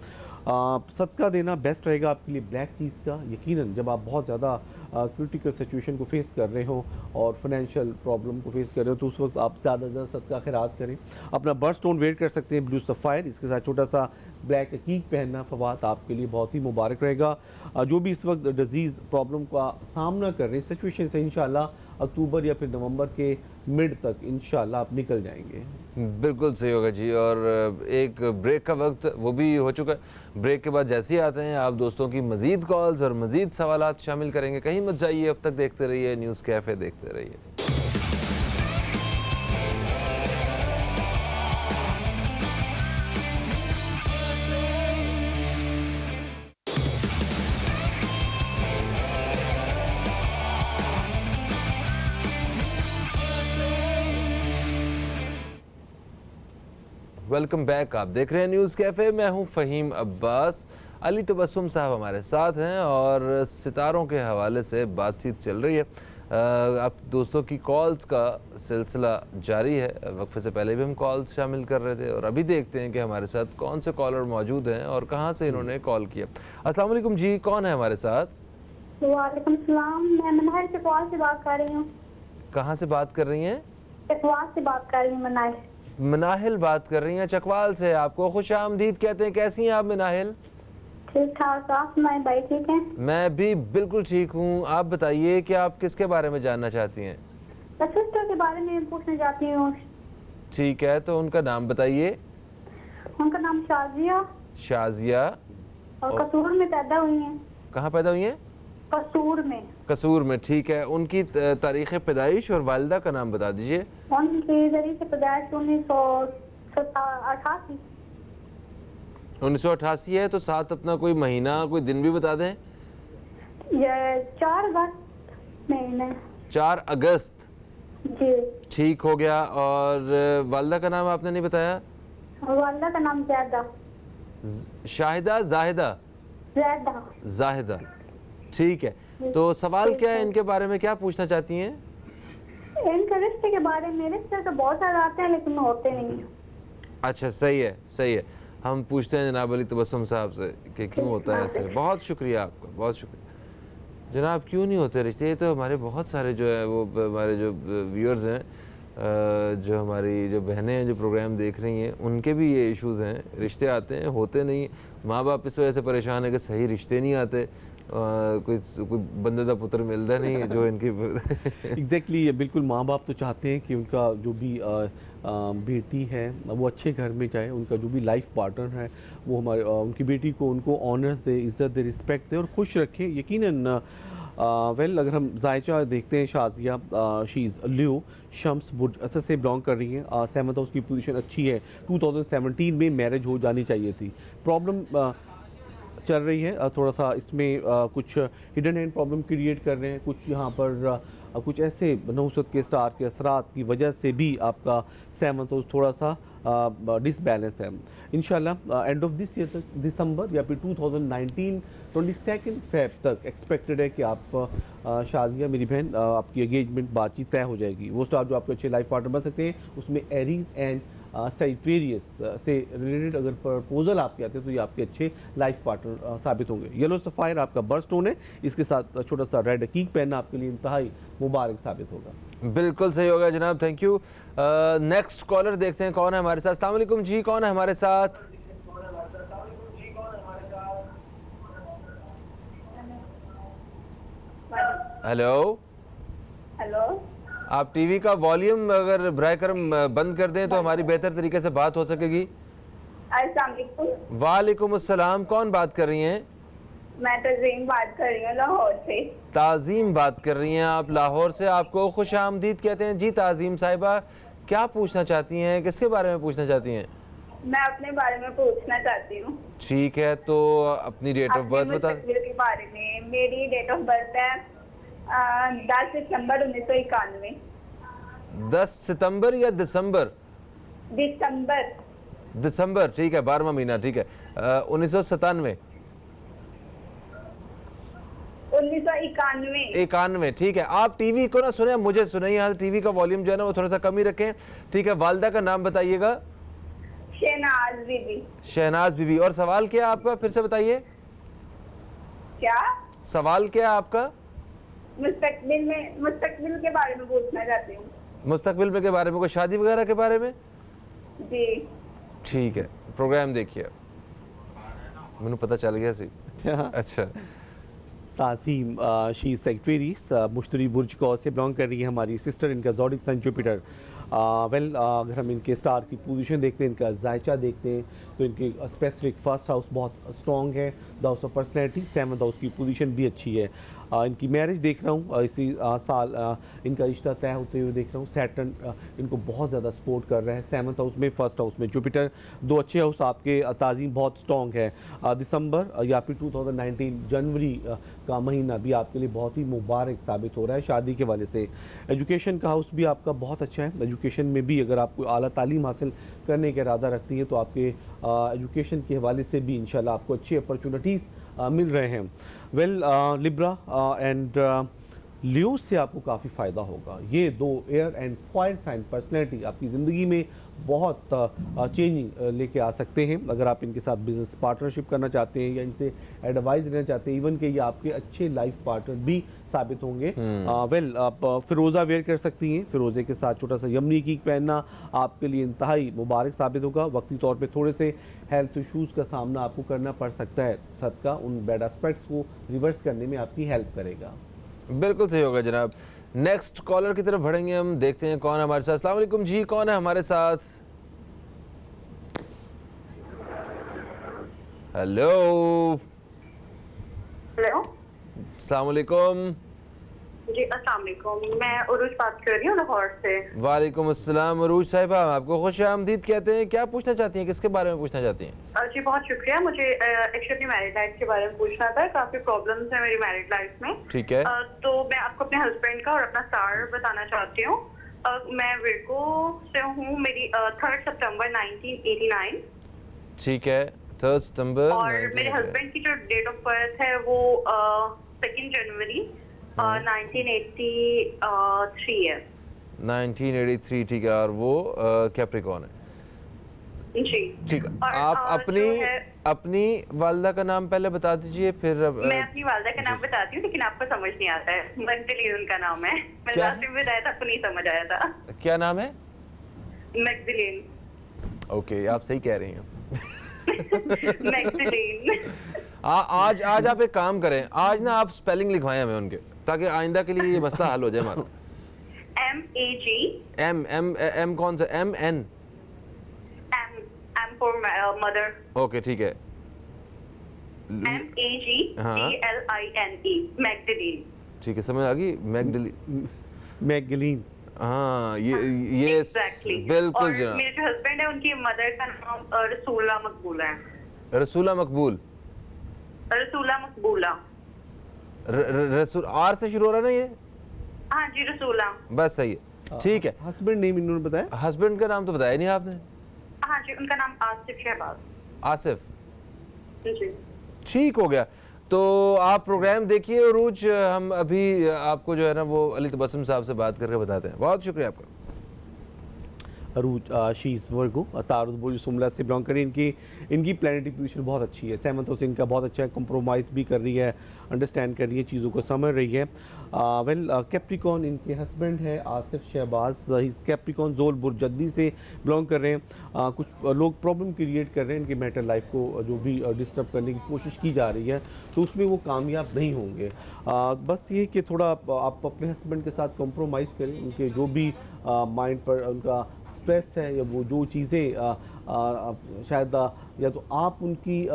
सदका देना बेस्ट रहेगा आपके लिए ब्लैक चीज़ का। यकीनन जब आप बहुत ज़्यादा क्रिटिकल सिचुएशन को फेस कर रहे हो और फाइनेंशियल प्रॉब्लम को फेस कर रहे हो, तो उस वक्त आप ज़्यादा से ज़्यादा सदका खैरात करें। अपना बर्थ स्टोन वेयर कर सकते हैं ब्लू सफ़ायर, इसके साथ छोटा सा ब्लैक अकीक पहनना फवाद आपके लिए बहुत ही मुबारक रहेगा। जो भी इस वक्त डिजीज़ प्रॉब्लम का सामना कर रहे हैं सिचुएशन से, इंशाल्लाह अक्टूबर या फिर नवंबर के मिड तक इंशाल्लाह आप निकल जाएंगे। बिल्कुल सही होगा जी। और एक ब्रेक का वक्त वो भी हो चुका है। ब्रेक के बाद जैसे ही आते हैं आप दोस्तों की मज़ीद कॉल्स और मज़ीद सवालात शामिल करेंगे। कहीं मत जाइए, अब तक देखते रहिए न्यूज़ कैफ़े, देखते रहिए। वेलकम बैक, आप देख रहे हैं न्यूज़ कैफ़े। मैं हूं फ़हीम अब्बास। अली तबस्सुम साहब हमारे साथ हैं और सितारों के हवाले से बातचीत चल रही है। आप दोस्तों की कॉल्स का सिलसिला जारी है। वक्फे से पहले भी हम कॉल्स शामिल कर रहे थे और अभी देखते हैं कि हमारे साथ कौन से कॉलर मौजूद हैं और कहाँ से इन्होंने कॉल किया। अस्सलाम वालेकुम जी, कौन है हमारे साथ? वालेकुम सलाम, मैं मनाहिल चकवाल से बात कर रही हूँ। कहाँ से बात कर रही हैं? चकवाल से बात कर रही हूँ। मनाहिल बात कर रही हैं चकवाल से। आपको खुश आमदीद कहते हैं। कैसी हैं आप मनाहिल? ठीक ठाक, आप सुनाए भाई? ठीक है, मैं भी बिल्कुल ठीक हूँ। आप बताइए कि आप किसके बारे में जानना चाहती हैं? सिस्टर के बारे में पूछना चाहती हूँ। ठीक है, तो उनका नाम बताइए। उनका नाम शाजिया शाजिया। और कसूर में पैदा हुई हैं। कहाँ पैदा हुई हैं? कसूर में। कसूर में, ठीक है। उनकी तारीख़ पैदाइश और वालिदा का नाम बता दीजिए। उनकी तारीख पैदाइश 1988। 1988 है, तो साथ अपना कोई महीना कोई दिन भी बता दें। ये 4 अगस्त महीने। 4 अगस्त। जी। ठीक हो गया। और वालिदा का नाम आपने नहीं बताया? वालिदा का नाम ज़ैदा। शाहिदा, जाहिदा? ज़ैदा। जाहिदा, ठीक है। तो सवाल क्या है इनके बारे में, क्या पूछना चाहती हैं? इनके रिश्ते के बारे में, रिश्ते तो बहुत सारे आते हैं लेकिन होते नहीं हैं। अच्छा, सही है, सही है। हम पूछते हैं जनाब अली तबस्सुम साहब से कि क्यों होता है ऐसे। बहुत शुक्रिया आपका, बहुत शुक्रिया जनाब। क्यों नहीं होते रिश्ते? ये तो हमारे बहुत सारे जो है वो हमारे जो व्यूअर्स हैं, जो हमारी जो बहनें हैं जो प्रोग्राम देख रही हैं, उनके भी ये इश्यूज़ हैं। रिश्ते आते हैं, होते नहीं। माँ बाप इस वजह से परेशान है कि सही रिश्ते नहीं आते। कोई बंदे का पुत्र मिलता नहीं है जो इनकी एग्जैक्टली ये बिल्कुल माँ बाप तो चाहते हैं कि उनका जो भी बेटी है वो अच्छे घर में जाए, उनका जो भी लाइफ पार्टनर है वो हमारे उनकी बेटी को उनको ऑनर्स दे, इज़्ज़त दे, रिस्पेक्ट दे और खुश रखें। यकीनन वेल अगर हम जायचा देखते हैं, शाजिया शी इज़ लियो शम्स बुर्ज असद से बिलोंग कर रही हैं। 7th हाउस की पोजीशन अच्छी है। 2017 में मैरिज हो जानी चाहिए थी। प्रॉब्लम चल रही है थोड़ा सा इसमें कुछ हिडन हैंड प्रॉब्लम क्रिएट कर रहे हैं। कुछ यहाँ पर कुछ ऐसे नहुसत के स्टार के असरात की वजह से भी आपका 7th हाउस थोड़ा सा डिसबैलेंस है। इंशाल्लाह एंड ऑफ दिस ईयर तक, दिसंबर या फिर 2019 22 फेब तक एक्सपेक्टेड है कि आप शाजिया मेरी बहन आपकी एंगेजमेंट बातचीत तय हो जाएगी। वो स्टार जो आपके अच्छे लाइफ पार्टनर बन सकते हैं, उसमें एरीज एंड साइटेरियस से रिलेटेड अगर प्रपोजल आपके आते हैं तो ये आपके अच्छे लाइफ पार्टनर साबित होंगे। येलो सफ़ायर आपका बर्थ स्टोन है, इसके साथ छोटा सा रेड कीक पहनना आपके लिए इंतहाई मुबारक साबित होगा। बिल्कुल सही होगा जनाब, थैंक यू। नेक्स्ट कॉलर देखते हैं कौन है हमारे साथ। अस्सलाम वालेकुम जी, कौन है हमारे साथ? Hello hello. आप टीवी का वॉल्यूम अगर बराए करम बंद कर दें तो हमारी बेहतर तरीके से बात हो सकेगी। अस्सलाम वालेकुम। वालेकुम अस्सलाम, कौन बात कर रही हैं? मैं तज़ीम बात कर रही हूँ लाहौर से। ताज़ीम बात कर रही हैं आप लाहौर से, आपको खुश आमदीद कहते हैं जी। ताज़ीम साहिबा, क्या पूछना चाहती हैं, किसके बारे में पूछना चाहती हैं? मैं अपने बारे में पूछना चाहती हूँ। ठीक है, तो अपनी डेट ऑफ बर्थ बता। के बारे में मेरी डेट ऑफ बर्थ है 10 सितंबर 1991। 10 सितंबर या दिसंबर? दिसंबर। दिसंबर, ठीक है, 12वां महीना, ठीक है। 1997। 1991, ठीक है। आप टीवी को ना सुने, मुझे सुने। यहाँ टीवी का वॉल्यूम जो है ना वो थोड़ा सा कम ही रखें, ठीक है। वालिदा का नाम बताइएगा। शहनाज बीबी। शहनाज बीबी। और सवाल क्या है आपका, फिर से बताइए। क्या सवाल क्या है आपका? मुस्तकबिल के बारे में पूछना चाहती हूँ। मुस्तकबिल में के बारे में, कोई शादी वगैरह के बारे में? जी। ठीक है, प्रोग्राम देखिए। मैंने पता चल गया सी। अच्छा। ताज़ीम शी सेक्रेटरीज मुश्तरी बुर्ज को से बिलोंग कर रही है हमारी सिस्टर। इनका ज़ोडिक सन जुपिटर। वेल अगर हम इनके स्टार की पोजीशन देखते हैं, इनका जायचा देखते हैं, तो इनके स्पेसिफिक फर्स्ट हाउस बहुत स्ट्रॉन्ग है, the house of personality. 7th house की पोजीशन भी अच्छी है। इनकी मैरिज देख रहा हूँ इसी साल इनका रिश्ता तय होते हुए देख रहा हूँ। सैटर्न इनको बहुत ज़्यादा सपोर्ट कर रहा है 7th हाउस में, फर्स्ट हाउस में जुपिटर। 2 अच्छे हाउस आपके। ताज़ीम बहुत स्ट्रॉन्ग है। दिसंबर या फिर 2019 जनवरी का महीना भी आपके लिए बहुत ही मुबारक साबित हो रहा है शादी के वाले से। एजुकेशन का हाउस भी आपका बहुत अच्छा है। एजुकेशन में भी अगर आप कोई आला तालीम हासिल करने का इरादा रखती हैं तो आपके एजुकेशन के हवाले से भी इंशाल्लाह आपको अच्छी अपॉर्चुनिटीज़ मिल रहे हैं। वेल लिब्रा एंड लियो से आपको काफ़ी फ़ायदा होगा। ये 2 air and fire sign personality आपकी ज़िंदगी में बहुत चेंजिंग लेके आ सकते हैं। अगर आप इनके साथ बिजनेस पार्टनरशिप करना चाहते हैं या इनसे एडवाइस लेना चाहते हैं, इवन कि ये आपके अच्छे लाइफ पार्टनर भी साबित होंगे। वेल आप फिरोज़ा वेयर कर सकती हैं। फिरोज़े के साथ छोटा सा यमनी कीक पहनना आपके लिए इंतहाई मुबारक साबित होगा। वक्ती तौर पे थोड़े से हेल्थ इशूज़ का सामना आपको करना पड़ सकता है। सदका उन बैड एस्पेक्ट्स को रिवर्स करने में आपकी हेल्प करेगा। बिल्कुल सही होगा जनाब। नेक्स्ट कॉलर की तरफ बढ़ेंगे हम, देखते हैं कौन है हमारे साथ। अस्सलाम वालेकुम जी, कौन है हमारे साथ? हेलो, हेलो, अस्सलाम वालेकुम। जी अस्सलाम वालेकुम, मैं उरुज बात कर रही हूँ लाहौर से। वालेकुम अस्सलाम अरूज साहिबा, आपको खुश आमदीद कहते हैं। क्या पूछना चाहती हैं, किसके बारे में पूछना चाहती हैं? जी बहुत शुक्रिया, मुझे एक्चुअली मैरिड लाइफ के बारे में पूछना था। काफ़ी प्रॉब्लम्स हैं मेरी मैरिड लाइफ में। ठीक है। तो मैं आपको अपने हस्बैंड का और अपना स्टार बताना चाहती हूँ। मैं विर्गो से हूँ, मेरी 3 सितंबर 1989। ठीक है, 3 सितंबर। और मेरे हस्बैंड की जो डेट ऑफ बर्थ है वो 2 जनवरी 1983 है। 1983, ठीक है। और वो कैप्रिकॉर्न है। जी ठीक है। और, आप अपनी जो है, अपनी वालदा का नाम पहले बता दीजिए, फिर मैं अपनी वालदा का नाम बताती हूँ, लेकिन आपको समझ नहीं आता है। मैगदलीन उनका नाम है। मैंने क्या? लास्ट टाइम बताया था, आपको नहीं समझ आया था। क्या नाम है? मैगदलीन। ओके, आप सही कह रही हैं। मैगदलीन। आज आप एक काम करें, आज ना आप स्पेलिंग लिखवाएं हमें उनके, ताकि आइंदा के लिए ये मसला हल हो जाए हमारा। MAG। एम कौन सा? MN? M for mother। Okay, ठीक है। MAGDLINE। मैगदलीन। ठीक है, समझ आ गई। मैगदलीन। हाँ, ये Exactly। बिल्कुल और जनाब। मेरे जो हस्बैंड है उनकी मदर का नाम रसूला मकबूला है। रसूला मकबूल। रसूला मकबूला। रसूल आर से शुरू हो रहा है ना ये? हाँ जी, रसूला। बस सही है, ठीक है। हस्बैंड नेम इन्होंने बताया? हस्बैंड का नाम तो बताया नहीं आपने। हाँ जी, उनका नाम आसिफ शहबाज। आसिफ, जी ठीक हो गया। तो आप प्रोग्राम देखिए उरूज, हम अभी आपको जो है ना वो अली तबस्सुम साहब से बात करके बताते हैं। बहुत शुक्रिया आपका। अरूज शीज वर्गो तारुद बुर्ज सुमला से बिलोंग करें। इनकी प्लानिटरी पोजीशन बहुत अच्छी है। 7th हाउस इनका बहुत अच्छा है, कंप्रोमाइज़ भी कर रही है, अंडरस्टैंड कर रही है, चीज़ों को समझ रही है। कैप्रिकॉर्न इनके हस्बैंड है आसिफ शहबाज। कैप्रिकॉर्न जोल बुरजद्दी से बिलोंग कर रहे हैं। कुछ लोग प्रॉब्लम क्रिएट कर रहे हैं इनकी मैरिटल लाइफ को, जो भी डिस्टर्ब करने की कोशिश की जा रही है, तो उसमें वो कामयाब नहीं होंगे। बस ये कि थोड़ा आप अपने हस्बैंड के साथ कॉम्प्रोमाइज़ करें। उनके जो भी माइंड पर उनका स्ट्रेस है या वो जो चीज़ें शायद या तो आप उनकी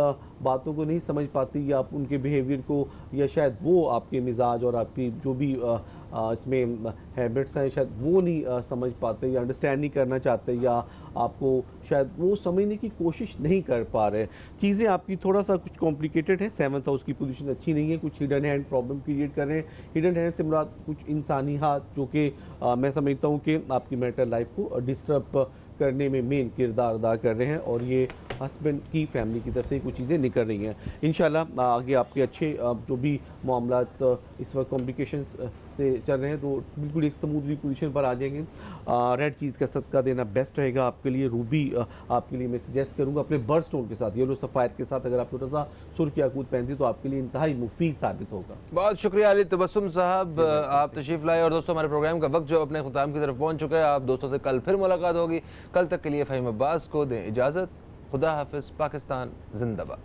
बातों को नहीं समझ पाती, या आप उनके बिहेवियर को, या शायद वो आपके मिजाज और आपकी जो भी इसमें हैबिट्स हैं शायद वो नहीं समझ पाते या अंडरस्टैंड नहीं करना चाहते, या आपको शायद वो समझने की कोशिश नहीं कर पा रहे। चीज़ें आपकी थोड़ा सा कुछ कॉम्प्लिकेटेड है। 7th हाउस की पोजीशन अच्छी नहीं है, कुछ हिडन हैंड प्रॉब्लम क्रिएट कर रहे हैं। हिडन हैंड से मुराद कुछ इंसानी हाथ, जो कि मैं समझता हूँ कि आपकी मैरिटल लाइफ को डिस्टर्ब करने में मेन किरदार अदा कर रहे हैं, और ये हस्बैंड की फैमिली की तरफ से कुछ चीज़ें निकल रही हैं। इंशाल्लाह आगे आपके अच्छे जो भी मामलात इस वक्त कॉम्प्लिकेशंस से चल रहे हैं तो बिल्कुल एक स्मूथली पोजीशन पर आ जाएंगे। रेड चीज़ का सदका देना बेस्ट रहेगा आपके लिए। रूबी आपके लिए मैं सजेस्ट करूँगा अपने बर्ड स्टोन के साथ, येलो सफ़ायर के साथ अगर आप थोड़ा सा सुर्ख याकूत पहनती तो आपके लिए इंतहाई मुफीद साबित होगा। बहुत शुक्रिया अली तबस्सुम साहब, आप तशरीफ़ लाए। और दोस्तों, हमारे प्रोग्राम का वक्त जो अपने ख़ुताम की तरफ पहुँच चुका है। आप दोस्तों से कल फिर मुलाकात होगी। कल तक के लिए फ़हीम अब्बास को दें इजाज़त। खुदा हाफिज़। पाकिस्तान जिंदाबाद।